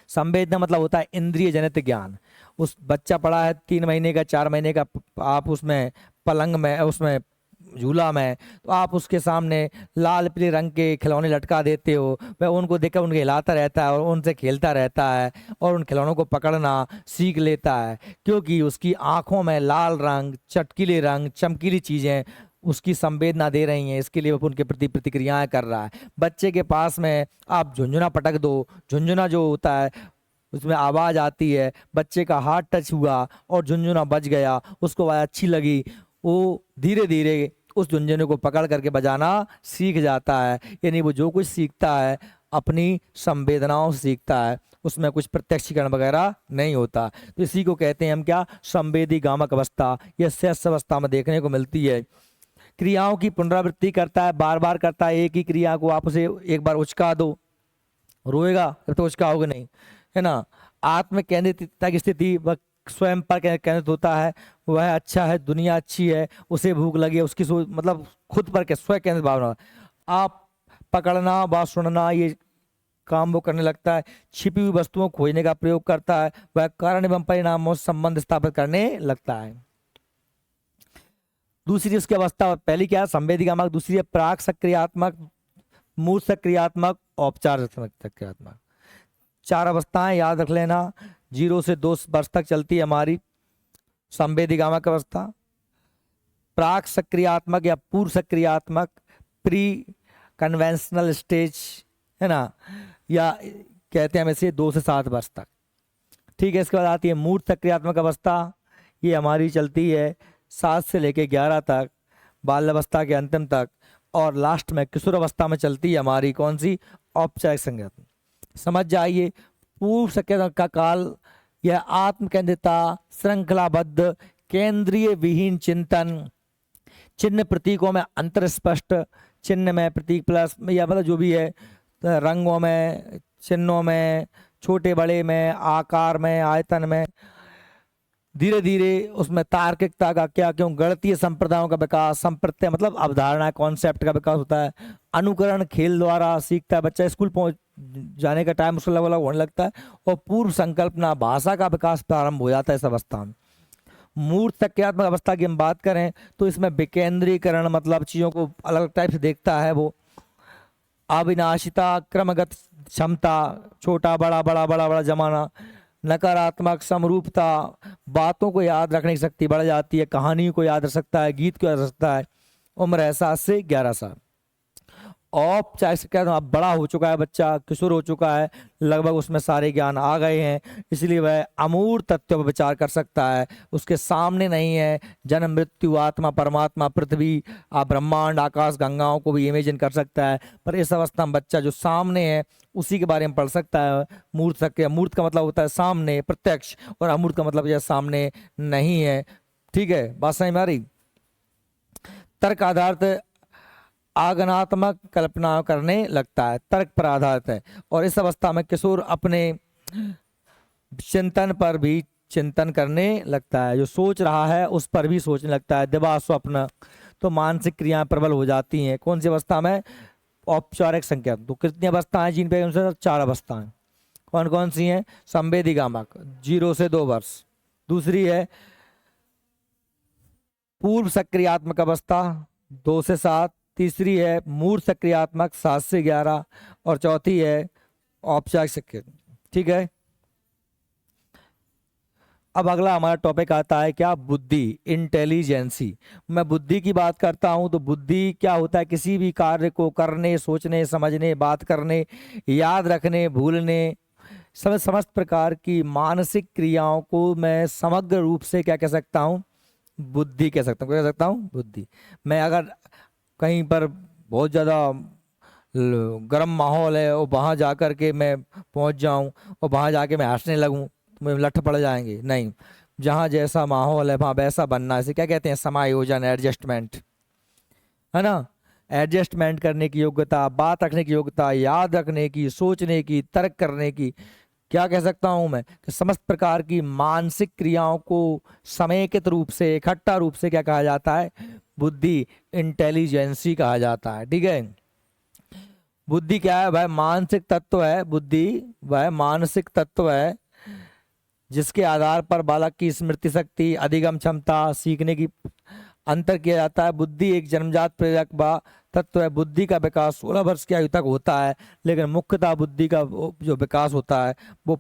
संवेदना मतलब होता है इंद्रिय जनित ज्ञान। उस बच्चा पड़ा है 3 महीने का, 4 महीने का, आप उसमें पलंग में, उसमें झूला में, तो आप उसके सामने लाल पीले रंग के खिलौने लटका देते हो, वह उनको देखकर उनके हिलाता रहता है और उनसे खेलता रहता है और उन खिलौनों को पकड़ना सीख लेता है, क्योंकि उसकी आंखों में लाल रंग, चटकीले रंग, चमकीली चीज़ें उसकी संवेदना दे रही हैं। इसके लिए वो उनके प्रति प्रतिक्रियाएं कर रहा है। बच्चे के पास में आप झुंझुना पटक दो, झुंझुना जो होता है उसमें आवाज़ आती है, बच्चे का हाथ टच हुआ और झुंझुना बज गया, उसको आवाज़ अच्छी लगी, वो धीरे धीरे उस झुंझुने को पकड़ करके बजाना सीख जाता है। यानी वो जो कुछ सीखता है अपनी संवेदनाओं से सीखता है, उसमें कुछ प्रत्यक्षीकरण वगैरह नहीं होता। तो इसी को कहते हैं हम क्या? संवेदी गामक अवस्था। यह शेष अवस्था में देखने को मिलती है। क्रियाओं की पुनरावृत्ति करता है, बार बार करता है एक ही क्रिया को। आप उसे एक बार उचका दो, रोएगा तो उचकाओगे नहीं, है ना। आत्म केंद्रितता की स्थिति, वह स्वयं पर केंद्रित होता है, वह अच्छा है, दुनिया अच्छी है, उसे भूख लगी है, उसकी सोच मतलब खुद पर के स्व केंद्रित भावना। आप पकड़ना, बात सुनना, ये काम वो करने लगता है। छिपी हुई वस्तुओं को खोजने का प्रयोग करता है, वह कारण एवं परिणामों से संबंध स्थापित करने लगता है। दूसरी उसकी अवस्था, पहली क्या है? संवेदीगामक। दूसरी है प्राक सक्रियात्मक, मूल सक्रियात्मक, औपचार सक्रियात्मक। 4 अवस्थाएं याद रख लेना। 0 से 2 वर्ष तक चलती है हमारी संवेदीगामक अवस्था। प्राक सक्रियात्मक या पूर्व सक्रियात्मक, प्री कन्वेंशनल स्टेज, है ना, या कहते हैं हम इसे 2 से 7 वर्ष तक। ठीक है, इसके बाद आती है मूर्त सक्रियात्मक अवस्था। ये हमारी चलती है 7 से लेके 11 तक, बाल्यावस्था के अंतिम तक, और लास्ट में किशोर अवस्था में चलती है हमारी कौन सी? औपचारिक संज्ञात्मक। समझ जाइए, पूर्व सक्रियता का काल यह आत्म केंद्रिता, श्रृंखलाबद्ध, केंद्रीय विहीन चिंतन, चिन्ह प्रतीकों में अंतर स्पष्ट, चिन्ह में प्रतीक प्लस या मतलब जो भी है, रंगों में, चिन्हों में, छोटे बड़े में, आकार में, आयतन में, धीरे धीरे उसमें तार्किकता का क्या क्यों, गणितीय संप्रदायों का विकास, संप्रत्यय मतलब अवधारणा, कॉन्सेप्ट का विकास होता है। अनुकरण, खेल द्वारा सीखता है बच्चा, स्कूल पहुंच जाने का टाइम उसको अलग अलग होने लगता है। और पूर्व संकल्पना, भाषा का विकास प्रारंभ हो जाता है इस अवस्था में। मूर्त सक्रियात्मक अवस्था की हम बात करें तो इसमें विकेंद्रीकरण मतलब चीज़ों को अलग टाइप से देखता है वो। अविनाशिता, क्रमगत क्षमता, छोटा बड़ा बड़ा बड़ा बड़ा जमाना, नकारात्मक समरूपता, बातों को याद रखने की शक्ति बढ़ जाती है, कहानी को याद रख सकता है, गीत को याद रख सकता है। उम्र है 7 से 11 साल। औपचारिक क्या अब बड़ा हो चुका है बच्चा, किशोर हो चुका है, लगभग उसमें सारे ज्ञान आ गए हैं, इसलिए वह अमूर्त तथ्यों पर विचार कर सकता है। उसके सामने नहीं है जन्म मृत्यु, आत्मा परमात्मा, पृथ्वी, ब्रह्मांड, आकाश गंगाओं को भी इमेजिन कर सकता है। पर इस अवस्था में बच्चा जो सामने है उसी के बारे में पढ़ सकता है। मूर्त सकते, मूर्त का मतलब होता है सामने, प्रत्यक्ष, और अमूर्त का मतलब यह सामने नहीं है। ठीक है, बात समझ में आ रही? तर्क आधारित आगनात्मक कल्पना करने लगता है, तर्क पर आधारित है। और इस अवस्था में किशोर अपने चिंतन पर भी चिंतन करने लगता है, जो सोच रहा है उस पर भी सोचने लगता है। दिवा स्वप्न, तो मानसिक क्रियाएं प्रबल हो जाती हैं। कौन सी अवस्था में? औपचारिक संख्या। तो कितनी अवस्थाएं जिन पे? 4 अवस्थाएं। कौन कौन सी हैं? संवेदीगामक 0 से 2 वर्ष, दूसरी है पूर्व सक्रियात्मक अवस्था 2 से 7, तीसरी है मूर्त सक्रियात्मक 7 से 11, और चौथी है औपचारिक सक्रिय। ठीक है, अब अगला हमारा टॉपिक आता है क्या? बुद्धि, इंटेलिजेंसी। मैं बुद्धि की बात करता हूं तो बुद्धि क्या होता है? किसी भी कार्य को करने, सोचने, समझने, बात करने, याद रखने, भूलने, समस्त प्रकार की मानसिक क्रियाओं को मैं समग्र रूप से क्या कह सकता हूं? बुद्धि कह सकता हूं। क्या कह सकता हूं? बुद्धि। मैं अगर कहीं पर बहुत ज़्यादा गर्म माहौल है और वहाँ जा कर के मैं पहुँच जाऊँ और वहाँ जाके मैं हंसने लगूँ तो मुझे लठ पड़ जाएंगे? नहीं, जहाँ जैसा माहौल है वहाँ वैसा बनना है। इसे क्या कहते हैं? समायोजन, एडजस्टमेंट, है ना? एडजस्टमेंट करने की योग्यता, बात रखने की योग्यता, याद रखने की, सोचने की, तर्क करने की। क्या कह सकता हूं मैं? कि समस्त प्रकार की मानसिक क्रियाओं को समेकित रूप से, इकट्ठा रूप से क्या कहा जाता है? बुद्धि, इंटेलिजेंसी कहा जाता है। ठीक है, बुद्धि क्या है भाई? मानसिक तत्व है। बुद्धि वह मानसिक तत्व है जिसके आधार पर बालक की स्मृति शक्ति, अधिगम क्षमता, सीखने की अंतर किया जाता है। बुद्धि एक जन्मजात प्रेरक व तत्व है। बुद्धि का विकास 16 वर्ष की आयु तक होता है, लेकिन मुख्यतः बुद्धि का जो विकास होता है वो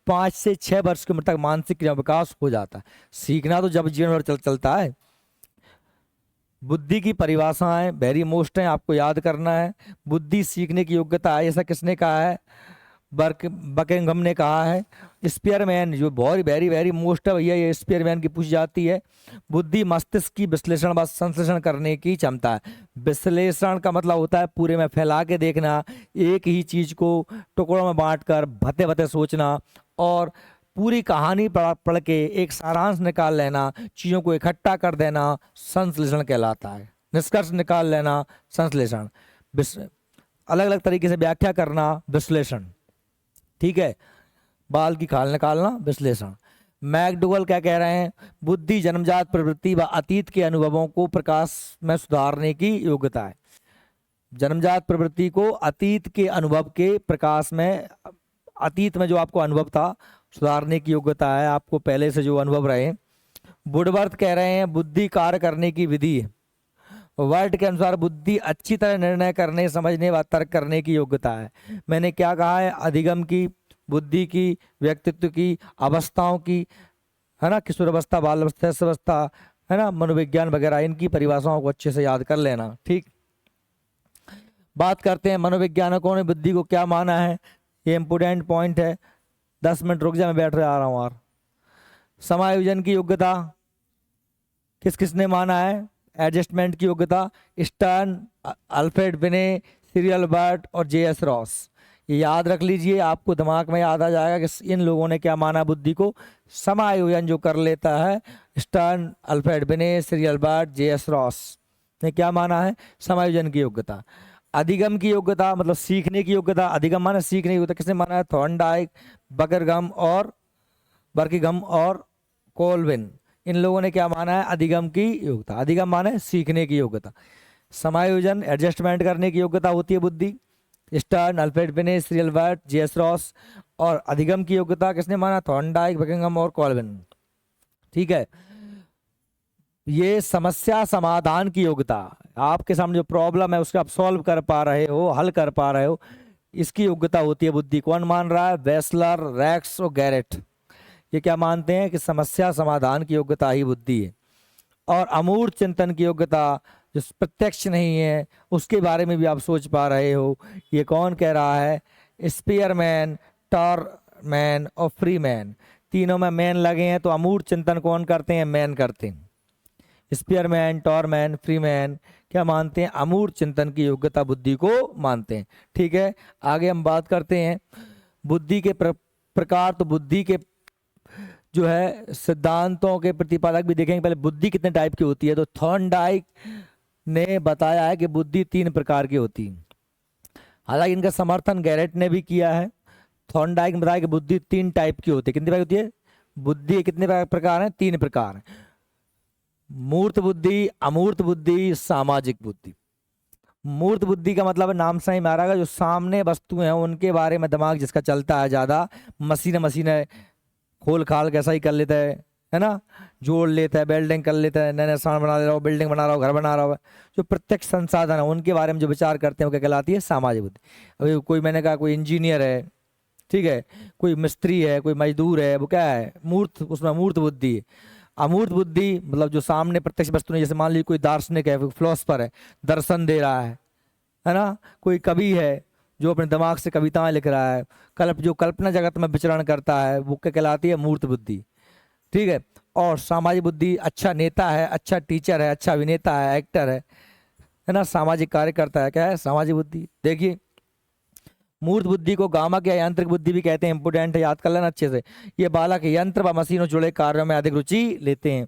5 से 6 वर्ष की उम्र तक मानसिक क्रिया विकास हो जाता है। सीखना तो जब जीवन भर चलता है। बुद्धि की परिभाषाएं वेरी मोस्ट हैं, आपको याद करना है। बुद्धि सीखने की योग्यता है, ऐसा किसने कहा है? बकिंघम ने कहा है। स्पीयरमैन, जो बहुत वेरी वेरी मोस्ट है भैया, ये स्पीयरमैन की पूछी जाती है। बुद्धि मस्तिष्क की विश्लेषण व संश्लेषण करने की क्षमता है। विश्लेषण का मतलब होता है पूरे में फैला के देखना, एक ही चीज को टुकड़ों में बांटकर भते भते सोचना, और पूरी कहानी पढ़ के एक सारांश निकाल लेना, चीजों को इकट्ठा कर देना, संश्लेषण कहलाता है। निष्कर्ष निकाल लेना, संश्लेषण। अलग अलग तरीके से व्याख्या करना, विश्लेषण। ठीक है, बाल की खाल निकालना, विश्लेषण। मैकडूगल क्या कह रहे हैं? बुद्धि जन्मजात प्रवृत्ति व अतीत के अनुभवों को प्रकाश में सुधारने की योग्यता है। जन्मजात प्रवृत्ति को अतीत के अनुभव के प्रकाश में, अतीत में जो आपको अनुभव था, सुधारने की योग्यता है, आपको पहले से जो अनुभव रहे। वुडवर्थ कह रहे हैं बुद्धि कार्य करने की विधि है। वर्ड के अनुसार बुद्धि अच्छी तरह निर्णय करने, समझने व तर्क करने की योग्यता है। मैंने क्या कहा है? अधिगम की, बुद्धि की, व्यक्तित्व की, अवस्थाओं की, है ना, किशोर अवस्था, बाल अवस्था, अवस्था, है ना, मनोविज्ञान वगैरह, इनकी परिभाषाओं को अच्छे से याद कर लेना। ठीक, बात करते हैं मनोवैज्ञानिकों ने बुद्धि को क्या माना है। ये इंपोर्टेंट पॉइंट है। 10 मिनट रुक जा, मैं बैठ आ रहा हूँ। और समायोजन की योग्यता किस किसने माना है? एडजस्टमेंट की योग्यता स्टर्न, अल्फ्रेड बिने, सीरियल बर्ट और जे.एस. रॉस। ये याद रख लीजिए, आपको दिमाग में याद आ जाएगा कि इन लोगों ने क्या माना बुद्धि को। समायोजन जो कर लेता है, स्टर्न, अल्फ्रेड बिने, सीरियल बर्ट, जे.एस. रॉस ने क्या माना है? समायोजन की योग्यता। अधिगम की योग्यता मतलब सीखने की योग्यता। अधिगम माना सीखने की योग्यता किसने माना है? थॉर्नडाइक, बर्किंघम और कोलविन। इन लोगों ने क्या माना है? अधिगम की योग्यता। अधिगम माने सीखने की योग्यता। समायोजन, एडजस्टमेंट करने की योग्यता होती है बुद्धि। स्टर्न, अल्फ्रेड बिने, सीरियल बर्ट, जे.एस. रॉस। और अधिगम की योग्यता किसने माना? थॉर्नडाइक, बकिंघम और कोलविन। ठीक है, ये समस्या समाधान की योग्यता, आपके सामने जो प्रॉब्लम है उसको आप सॉल्व कर पा रहे हो, हल कर पा रहे हो, इसकी योग्यता होती है बुद्धि। कौन मान रहा है? वेस्लर, रैक्स और गैरेट। ये क्या मानते हैं कि समस्या समाधान की योग्यता ही बुद्धि है। और अमूर्त चिंतन की योग्यता जो प्रत्यक्ष नहीं है उसके बारे में भी आप सोच पा रहे हो। ये कौन कह रहा है? स्पीयरमैन, टॉरमैन और फ्रीमैन। तीनों में मैन लगे हैं, तो अमूर्त चिंतन कौन करते हैं? मैन करते हैं। स्पीयरमैन, टॉरमैन, फ्रीमैन क्या मानते हैं? अमूर्त चिंतन की योग्यता बुद्धि को मानते हैं। ठीक है, आगे हम बात करते हैं बुद्धि के प्रकार। तो बुद्धि के जो है सिद्धांतों के प्रतिपादक भी देखेंगे। पहले बुद्धि कितने टाइप की होती है, तो थॉर्नडाइक ने बताया है कि बुद्धि 3 प्रकार की होती है। हालांकि इनका समर्थन गैरेट ने भी किया है। थॉर्नडाइक ने बताया कि बुद्धि 3 टाइप की होती है। कितनी प्रकार होती है बुद्धि? कितने प्रकार हैं? 3 प्रकार हैं। मूर्त बुद्धि, अमूर्त बुद्धि, सामाजिक बुद्धि। मूर्त बुद्धि का मतलब है नाम से ही मारा, जो सामने वस्तुएं हैं उनके बारे में दिमाग जिसका चलता है ज्यादा, मशीन खोल खाल कैसा ही कर लेता है ना, जोड़ लेता है, बिल्डिंग कर लेता है, नए नए सामान बना ले रहा हो, बिल्डिंग बना रहा हो, घर बना रहा हो, जो प्रत्यक्ष संसाधन है उनके बारे में जो विचार करते हैं वो क्या कहलाती है? सामाजिक बुद्धि। अभी कोई, मैंने कहा कोई इंजीनियर है, ठीक है, कोई मिस्त्री है, कोई मजदूर है, वो क्या है? मूर्त, उसमें मूर्त बुद्धि है। अमूर्त बुद्धि मतलब जो सामने प्रत्यक्ष वस्तु नहीं, जैसे मान लीजिए कोई दार्शनिक है, फिलोसफर है, दर्शन दे रहा है ना, कोई कवि है जो अपने दिमाग से कविताएं लिख रहा है, जो कल्पना जगत में विचरण करता है, वो क्या कहलाती है? मूर्त बुद्धि। ठीक है। और सामाजिक बुद्धि, अच्छा नेता है, अच्छा टीचर है, अच्छा अभिनेता है, एक्टर है ना, सामाजिक कार्य करता है, क्या है? सामाजिक बुद्धि। देखिए, मूर्त बुद्धि को गामक या यांत्रिक बुद्धि भी कहते हैं। इंपोर्टेंट है, याद कर लेना अच्छे से। ये बालक यंत्र व मशीनों जुड़े कार्यों में अधिक रुचि लेते हैं।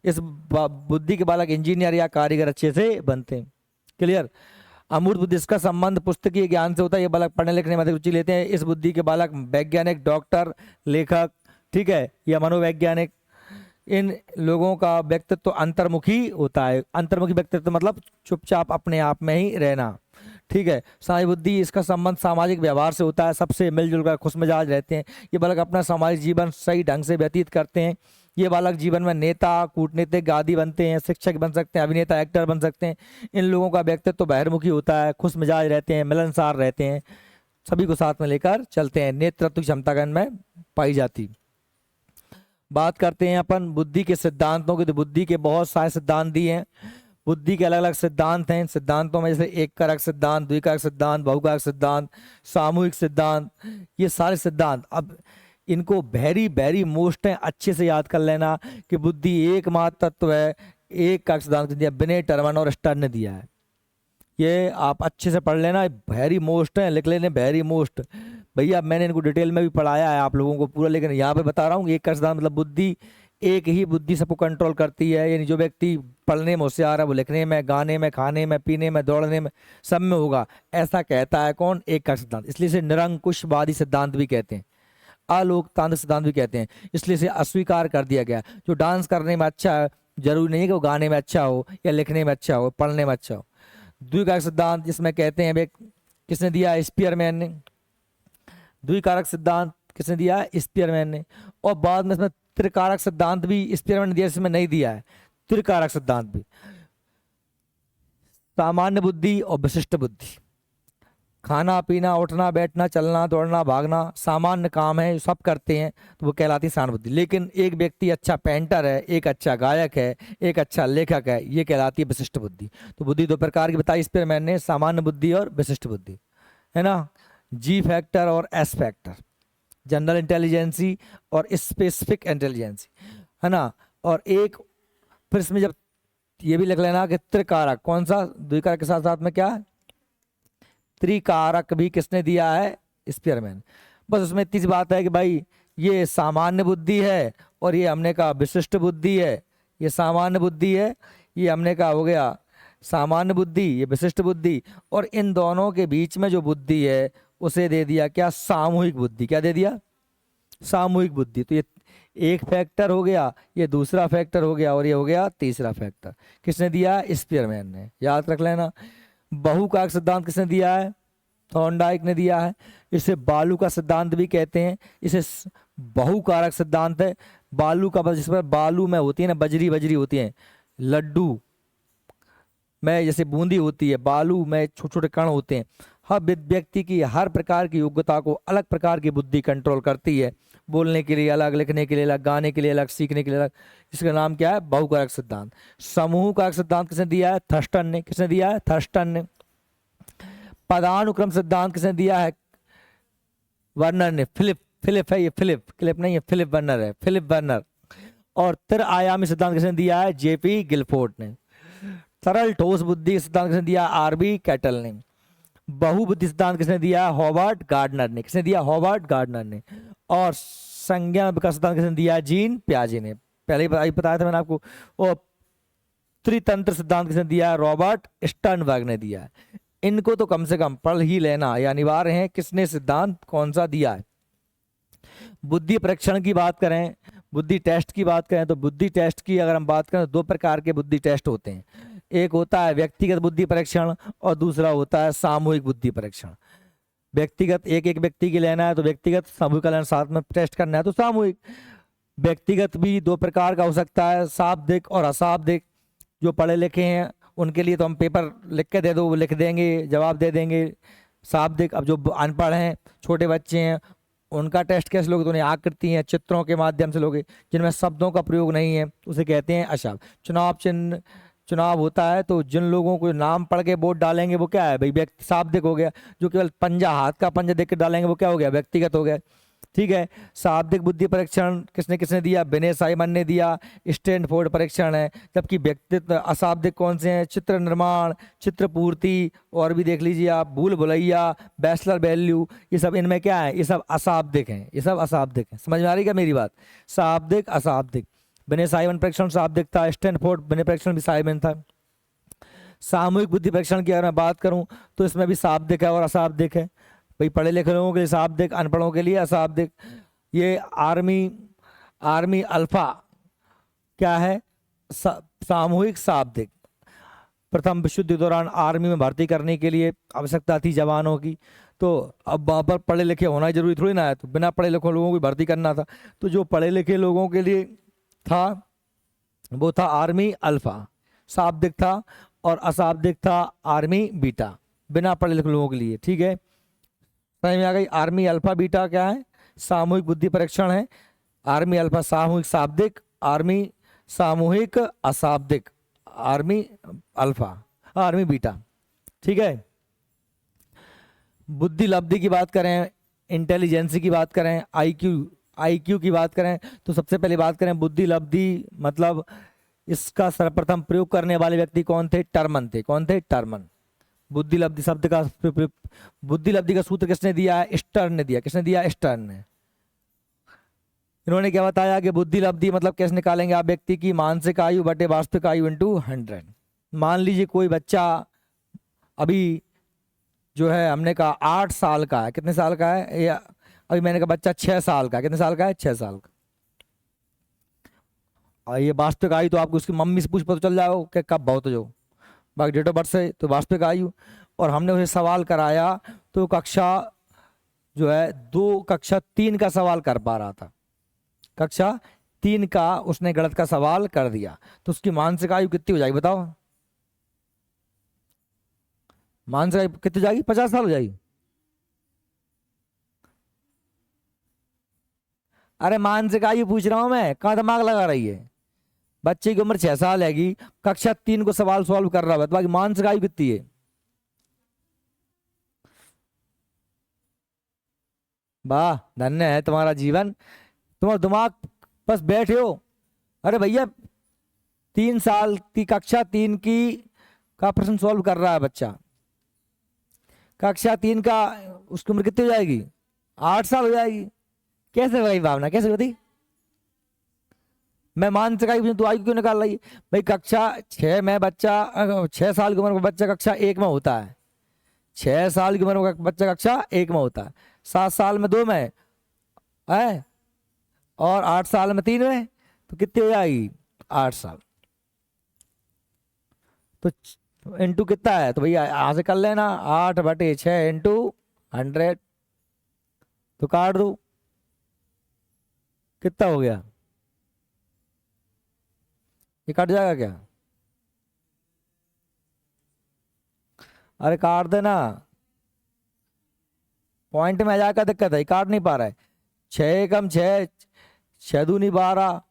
इस बुद्धि के बालक इंजीनियर या कारीगर अच्छे से बनते हैं। क्लियर? अमूर्त बुद्धि, इसका संबंध पुस्तकीय ज्ञान से होता है। ये बालक पढ़ने लिखने में अधिक रुचि लेते हैं। इस बुद्धि के बालक वैज्ञानिक, डॉक्टर, लेखक, ठीक है, या मनोवैज्ञानिक, इन लोगों का व्यक्तित्व अंतर्मुखी होता है। अंतर्मुखी व्यक्तित्व मतलब चुपचाप अपने आप में ही रहना। ठीक है। सामाजिक बुद्धि, इसका संबंध सामाजिक व्यवहार से होता है। सबसे मिलजुल कर खुश मिजाज रहते हैं। ये बालक अपना सामाजिक जीवन सही ढंग से व्यतीत करते हैं। ये बालक जीवन में नेता, कूटनीतिक आदि बनते हैं, शिक्षक बन सकते हैं, अभिनेता, एक्टर बन सकते हैं। इन लोगों का व्यक्तित्व बहिर्मुखी होता है, खुश मिजाज रहते हैं, मिलनसार रहते हैं, सभी को साथ में लेकर चलते हैं। नेतृत्व की क्षमता इनमें पाई जाती। बात करते हैं अपन बुद्धि के सिद्धांतों की। तो बुद्धि के बहुत सारे सिद्धांत दिए हैं। बुद्धि के अलग अलग सिद्धांत हैं। सिद्धांतों में जैसे एक कारक सिद्धांत, द्विकारक सिद्धांत, बहुकारक सिद्धांत, सामूहिक सिद्धांत, ये सारे सिद्धांत। अब इनको वेरी वेरी मोस्ट है, अच्छे से याद कर लेना कि बुद्धि एकमात्र तत्व है। एक कारक सिद्धांत दिया बिने टर्मन और स्टर ने दिया है। ये आप अच्छे से पढ़ लेना, वेरी मोस्ट है, लिख लेने वेरी मोस्ट। भैया मैंने इनको डिटेल में भी पढ़ाया है आप लोगों को पूरा, लेकिन यहाँ पे बता रहा हूँ। एक कारक सिद्धांत मतलब बुद्धि, एक ही बुद्धि सबको कंट्रोल करती है। यानी जो व्यक्ति पढ़ने में होशियार है वो लिखने में, गाने में, खाने में, पीने में, दौड़ने में, सब में होगा, ऐसा कहता है कौन? एक कारक सिद्धांत। इसलिए इसे निरंकुशवादी सिद्धांत भी कहते हैं, अलोकतांत्रिक सिद्धांत भी कहते हैं। इसलिए इसे अस्वीकार कर दिया गया। जो डांस करने में अच्छा है जरूरी नहीं है कि वो गाने में अच्छा हो, या लिखने में अच्छा हो, पढ़ने में अच्छा हो। द्विकारक सिद्धांत जिसमें कहते हैं वे किसने दिया? स्पीयरमैन ने। द्विकारक सिद्धांत किसने दिया? स्पीयरमैन ने। और बाद में इसमें त्रिकारक सिद्धांत भी स्पीयरमैन ने दिया, इसमें नहीं दिया है त्रिकारक सिद्धांत भी। सामान्य बुद्धि और विशिष्ट बुद्धि, खाना पीना, उठना बैठना, चलना दौड़ना भागना सामान्य काम है, सब करते हैं, तो वो कहलाती है सामान्य बुद्धि। लेकिन एक व्यक्ति अच्छा पेंटर है, एक अच्छा गायक है, एक अच्छा लेखक है, ये कहलाती है विशिष्ट बुद्धि। तो बुद्धि 2 प्रकार की बताई इस पर मैंने, सामान्य बुद्धि और विशिष्ट बुद्धि, है ना। जी फैक्टर और एस फैक्टर, जनरल इंटेलिजेंसी और स्पेसिफिक इंटेलिजेंसी, है ना। और एक फिर इसमें जब ये भी लिख लेना कि त्रिकारक, कौन सा? द्विकारक के साथ साथ में क्या है? त्रिकारक भी किसने दिया है? स्पीयरमैन। बस उसमें इतनी सी बात है कि भाई ये सामान्य बुद्धि है और ये हमने कहा विशिष्ट बुद्धि है। ये सामान्य बुद्धि है, ये हमने कहा हो गया सामान्य बुद्धि, ये विशिष्ट बुद्धि। और इन दोनों के बीच में जो बुद्धि है उसे दे दिया क्या? सामूहिक बुद्धि। क्या दे दिया? सामूहिक बुद्धि। तो ये एक फैक्टर हो गया, ये दूसरा फैक्टर हो गया, और ये हो गया तीसरा फैक्टर। किसने दिया? स्पीयरमैन ने, याद रख लेना। बहुकारक सिद्धांत किसने दिया है? थॉर्नडाइक ने दिया है। इसे बालू का सिद्धांत भी कहते हैं। इसे बहुकारक सिद्धांत है। बालू का, जिस पर बालू में होती है ना, बजरी बजरी होती है, लड्डू में जैसे बूंदी होती है, बालू में छोटे छोटे कण होते हैं। हर व्यक्ति की हर प्रकार की योग्यता को अलग प्रकार की बुद्धि कंट्रोल करती है। बोलने के लिए अलग, लिखने के लिए अलग, गाने के लिए अलग, सीखने के लिए अलग। इसका नाम क्या है? बहुकारक सिद्धांत। समूह कारक सिद्धांत किसने दिया है? थर्स्टन ने। किसने दिया है? थर्स्टन ने। पदानुक्रम सिद्धांत किसने दिया है? वर्नर ने। फिलिप फिलिप है ये, फिलिप क्लिप नहीं है, फिलिप वर्नर है, फिलिप वर्नर। और त्रिआयामी सिद्धांत किसने दिया है? जेपी गिलफोर्ड ने। सरल ठोस बुद्धि सिद्धांत किसने दिया? आरबी कैटल ने। बहुबुद्धि सिद्धांत किसने दिया? हॉवर्ड गार्डनर ने। किसने दिया? हॉवर्ड गार्डनर ने। और संज्ञा विकास सिद्धांत किसने दिया? जीन पियाजे ने। पहले ही बताया था मैंने आपको। और त्रितंत्र सिद्धांत किसने दिया? रॉबर्ट स्टर्नबर्ग ने दिया है। इनको तो कम से कम पढ़ ही लेना, या अनिवार्य है किसने सिद्धांत कौन सा दिया है। बुद्धि परीक्षण की बात करें, बुद्धि टेस्ट की बात करें, तो बुद्धि टेस्ट की अगर हम बात करें तो दो प्रकार के बुद्धि टेस्ट होते हैं। एक होता है व्यक्तिगत बुद्धि परीक्षण और दूसरा होता है सामूहिक बुद्धि परीक्षण। व्यक्तिगत एक एक व्यक्ति की लेना है तो व्यक्तिगत, सामूहिक का लेना साथ में टेस्ट करना है तो सामूहिक। व्यक्तिगत भी दो प्रकार का हो सकता है, शाब्दिक और अशाब्दिक। जो पढ़े लिखे हैं उनके लिए तो हम पेपर लिख के दे दो, वो लिख देंगे, जवाब दे देंगे। शाब्दिक, अब जो अनपढ़ हैं, छोटे बच्चे हैं, उनका टेस्ट कैसे लोगे? तो उन्हें आकृति हैं, चित्रों के माध्यम से लोगे, जिनमें शब्दों का प्रयोग नहीं है, उसे कहते हैं अशब्द। चुनाव चिन्ह, चुनाव होता है तो जिन लोगों को नाम पढ़ के वोट डालेंगे वो क्या है भाई? व्यक्ति शाब्दिक हो गया। जो केवल पंजा, हाथ का पंजा देख के डालेंगे वो क्या हो गया? व्यक्तिगत हो गया। ठीक है। शाब्दिक बुद्धि परीक्षण किसने किसने दिया? विनय साइमन ने दिया। स्टैनफोर्ड परीक्षण है। जबकि व्यक्तित्व अशाब्दिक कौन से हैं? चित्र निर्माण, चित्र पूर्ति, और भी देख लीजिए आप, भूल भुलैया, बैचलर वैल्यू, ये सब इनमें क्या है? ये सब अशाब्दिक हैं, ये सब अशाब्दिक हैं। समझ में आ रही क्या मेरी बात? शाब्दिक अशाब्दिक। विनय साइमन परीक्षण शाब्दिक था, स्टैनफोर्ड विनय परीक्षण भी साइमन था। सामूहिक बुद्धि परीक्षण की अगर मैं बात करूं तो इसमें भी शाब्दिक है और अशाब्दिक है। भाई पढ़े लिखे लोगों के लिए शाब्दिक, अनपढ़ों के लिए अशाब्दिक। ये आर्मी आर्मी अल्फा क्या है? सामूहिक शाब्दिक। प्रथम विश्व युद्ध के दौरान आर्मी में भर्ती करने के लिए आवश्यकता थी जवानों की, तो अब वहाँ पर पढ़े लिखे होना जरूरी थोड़ी ना है, तो बिना पढ़े लिखे लोगों को भर्ती करना था। तो जो पढ़े लिखे लोगों के लिए था वो था आर्मी अल्फा, शाब्दिक था। और अशाब्दिक था आर्मी बीटा, बिना पढ़े लिखे लोगों के लिए। ठीक है, समझ में आ गई? आर्मी अल्फा बीटा क्या है? सामूहिक बुद्धि परीक्षण है। आर्मी अल्फा सामूहिक शाब्दिक, आर्मी सामूहिक अशाब्दिक, आर्मी अल्फा, आर्मी बीटा। ठीक है। बुद्धि लब्धि की बात करें, इंटेलिजेंसी की बात करें, आईक्यू आईक्यू की बात करें, तो सबसे पहले बात करें बुद्धि लब्धि, मतलब इसका सर्वप्रथम प्रयोग करने वाले व्यक्ति कौन थे? टर्मन थे। कौन थे? टर्मन। बुद्धि लब्धि शब्द का, बुद्धि लब्धि का सूत्र किसने दिया है? स्टर्न ने दिया। किसने दिया? स्टर्न ने। इन्होंने क्या बताया कि बुद्धि लब्धि मतलब कैसे निकालेंगे आप? व्यक्ति की मानसिक आयु बटे वास्तविक आयु इंटू 100। मान लीजिए कोई बच्चा अभी जो है, हमने कहा 8 साल का है, कितने साल का है? या अभी मैंने कहा बच्चा 6 साल का, कितने साल का है? 6 साल का। और ये वास्तविक आयु तो आपको उसकी मम्मी से पूछ पता चल जाओ कि कब बहुत जो, बाकी डेट ऑफ बर्थ से तो वास्तविक आयु। और हमने उसे सवाल कराया तो कक्षा जो है कक्षा 3 का सवाल कर पा रहा था, कक्षा 3 का उसने गलत का सवाल कर दिया, तो उसकी मानसिक आयु कितनी हो जाएगी बताओ? मानसिक आयु कितनी जाएगी? 50 साल हो जाएगी। अरे मानसिक आयु पूछ रहा हूं मैं, कहाँ दिमाग लगा रही है? बच्चे की उम्र 6 साल हैगी, कक्षा 3 को सवाल सॉल्व कर रहा है, तो बाकी मानसिक आयु कितनी है? वाह, धन्य है तुम्हारा जीवन, तुम्हारा दिमाग, बस बैठे हो। अरे भैया 3 साल की, कक्षा 3 की का प्रश्न सॉल्व कर रहा है बच्चा, कक्षा 3 का, उसकी उम्र कितनी हो जाएगी? 8 साल हो जाएगी। कैसे भाई भावना, कैसे होती? मैं मानसिक आयु तो आयु क्यों निकाल रही है भाई? कक्षा 6 में बच्चा, 6 साल की उम्र में बच्चा कक्षा 1 में होता है, 6 साल की उम्र में बच्चा कक्षा 1 में होता है, 7 साल में 2 में है, और 8 साल में 3 में, तो कितनी हो जाएगी? 8 साल। तो इंटू कितना है? तो भैया यहाँ से कर लेना, 8/6 इंटू 100, तो काट दो, कितना हो गया? ये कट जाएगा क्या? अरे काट देना, पॉइंट में आ जाएगा, दिक्कत है, काट नहीं पा रहा है। 6 कम 6, 6 दूनी 12,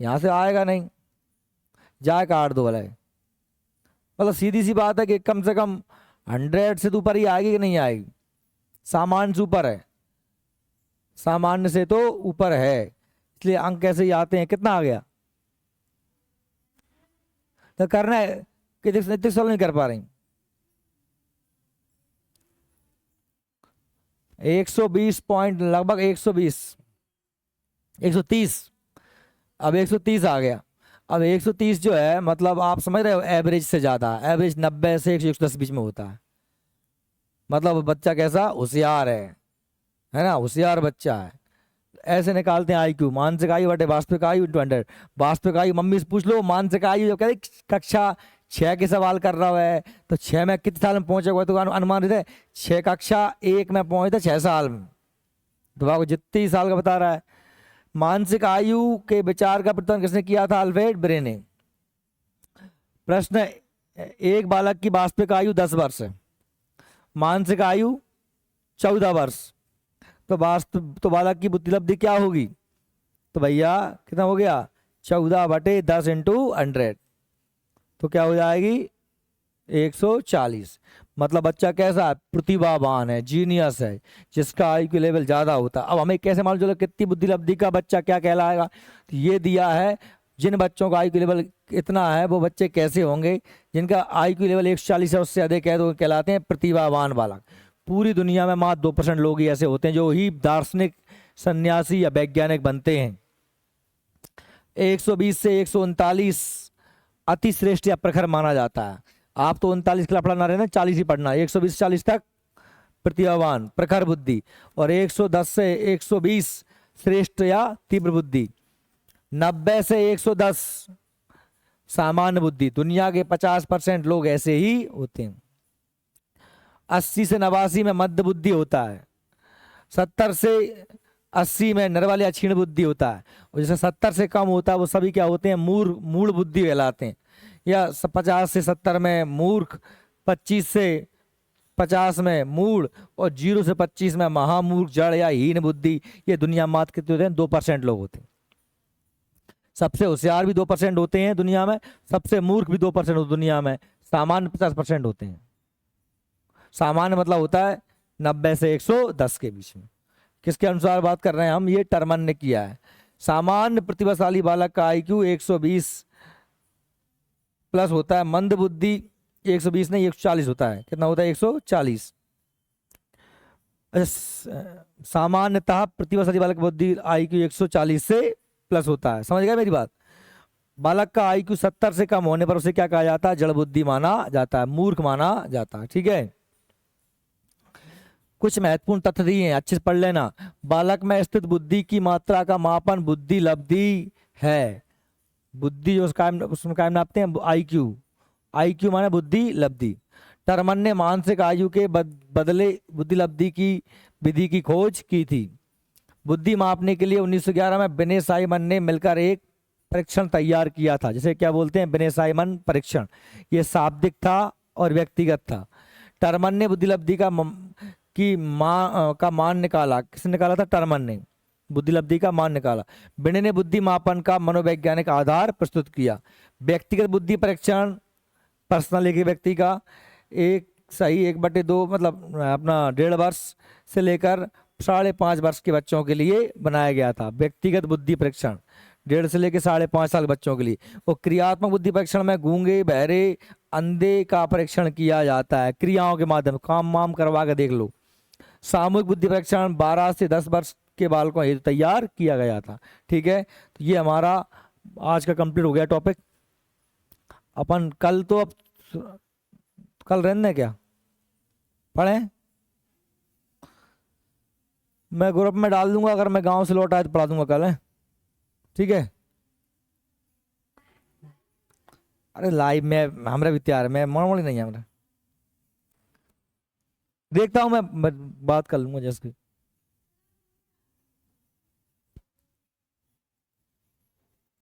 यहाँ से आएगा नहीं, जाए काट दो भले। मतलब सीधी सी बात है कि कम से कम 100 से तो ऊपर ही आएगी कि नहीं आएगी, सामान्य से ऊपर है, सामान्य से तो ऊपर है, इसलिए अंक कैसे ही आते हैं। कितना आ गया, तो करना है कि इतने सॉल्व नहीं कर पा रही। 120 पॉइंट, लगभग 120, 130, अब 130 आ गया। अब 130 जो है, मतलब आप समझ रहे हो, एवरेज से ज़्यादा, एवरेज 90 से 110 बीच में होता है। मतलब बच्चा कैसा होशियार है ना, होशियार बच्चा है। ऐसे निकालते हैं आईक्यू, मानसिक आयु बटे वास्तविक आयु इंटू 100। वास्तविक आयु मम्मी से पूछ लो, मानसिक आयु जब कहते कक्षा 6 के सवाल कर रहा है तो 6 में कितने साल में पहुंचे हुआ, तो अनुमानित है 6 कक्षा 1 में पहुंचे थे 6 साल में, तो आपको जितनी साल का बता रहा है। मानसिक आयु के विचार का प्रतिपादन किसने किया था, अल्फ्रेड ब्रे ने। प्रश्न, एक बालक की वास्तविक आयु 10 वर्ष है, मानसिक आयु 14 वर्ष, तो बालक की बुद्धि लब्धि क्या होगी, तो भैया कितना हो गया, 14 बटे 10 इंटू 100, तो क्या हो जाएगी 140। मतलब बच्चा कैसा है, प्रतिभावान है, जीनियस है, जिसका आईक्यू लेवल ज्यादा होता है। अब हमें कैसे मालूम चलो कितनी बुद्धि लब्धि का बच्चा क्या कहलाएगा, तो ये दिया है जिन बच्चों का आईक्यू लेवल इतना है वो बच्चे कैसे होंगे, जिनका आईक्यू लेवल 140 है उससे अधिक है तो कहलाते हैं प्रतिभावान बालक। पूरी दुनिया में मात्र 2% लोग ही ऐसे होते हैं जो ही दार्शनिक, सन्यासी या वैज्ञानिक बनते हैं। 120 से 139 अति श्रेष्ठ या प्रखर माना जाता है। आप तो 39 के लिए पढ़ना रहे ना, 40 ही पढ़ना, 120 से 40 तक प्रतिभावान प्रखर बुद्धि, और 110 से 120 श्रेष्ठ या तीव्र बुद्धि, 90 से 110 सामान्य बुद्धि। दुनिया के 50% लोग ऐसे ही होते हैं। 80 से 89 में मध्य बुद्धि होता है, 70 से 80 में निर्बल या क्षीण बुद्धि होता है, और जैसे 70 से कम होता है वो सभी क्या होते हैं, मूढ़ बुद्धि कहलाते हैं। या 50 से 70 में मूर्ख, 25 से 50 में मूढ़, और 0 से 25 में महामूर्ख, जड़ या हीन बुद्धि। ये दुनिया में मात्र कितने होते हैं, 2% लोग होते हैं। सबसे होशियार भी 2% होते हैं दुनिया में, सबसे मूर्ख भी 2% होते दुनिया में, सामान्य 50% होते हैं। सामान्य मतलब होता है 90 से 110 के बीच में। किसके अनुसार बात कर रहे हैं हम, ये टर्मन ने किया है। सामान्य प्रतिभाशाली बालक का आईक्यू 120 प्लस होता है, मंद बुद्धि 120 नहीं 140 होता है। कितना होता है, 140। सामान्यतः प्रतिभाशाली बालक की बुद्धि आईक्यू 140 से प्लस होता है। समझ गए मेरी बात। बालक का आईक्यू 70 से कम होने पर उसे क्या कहा जाता है, जड़ बुद्धि माना जाता है, मूर्ख माना जाता है। ठीक है, कुछ महत्वपूर्ण तथ्य दिए हैं, अच्छे से पढ़ लेना। बालक में स्थित बुद्धि की मात्रा का मापन बुद्धि लब्धि है। बुद्धि जो उसमें कायम नापते हैं आईक्यू, आईक्यू माने बुद्धि लब्धि। टर्मन ने मानसिक आयु के बदले बुद्धि लब्धि की विधि की खोज की थी। बुद्धि मापने के लिए 1911 में बिने साइमन ने मिलकर एक परीक्षण तैयार किया था, जिसे क्या बोलते हैं, बिने साइमन परीक्षण। ये शाब्दिक था और व्यक्तिगत था। टर्मन ने बुद्धि लब्धि का मान निकाला। किसने निकाला था, टर्मन ने बुद्धि लब्धि का मान निकाला। बिने ने बुद्धि मापन का मनोवैज्ञानिक आधार प्रस्तुत किया। व्यक्तिगत बुद्धि परीक्षण पर्सनल एक व्यक्ति का 1/2 मतलब अपना 1.5 वर्ष से लेकर 5.5 वर्ष के बच्चों के लिए बनाया गया था। व्यक्तिगत बुद्धि परीक्षण 1.5 से लेकर 5.5 साल बच्चों के लिए। और क्रियात्मक बुद्धि परीक्षण में गूंगे, बहरे, अंधे का परीक्षण किया जाता है, क्रियाओं के माध्यम, काम वाम करवा के देख लो। सामूहिक बुद्धि परीक्षण 12 से 10 वर्ष के बालकों हेतु तैयार किया गया था। ठीक है, तो ये हमारा आज का कंप्लीट हो गया टॉपिक। अपन कल तो अब कल रहने क्या पढ़े, मैं ग्रुप में डाल दूंगा, अगर मैं गांव से लौट आया तो पढ़ा दूंगा कल है। ठीक है, अरे लाइव में हमारा भी तैयार है, मैं मोड़ी नहीं है हमारा। देखता हूँ मैं बात कर लूंगा जैसे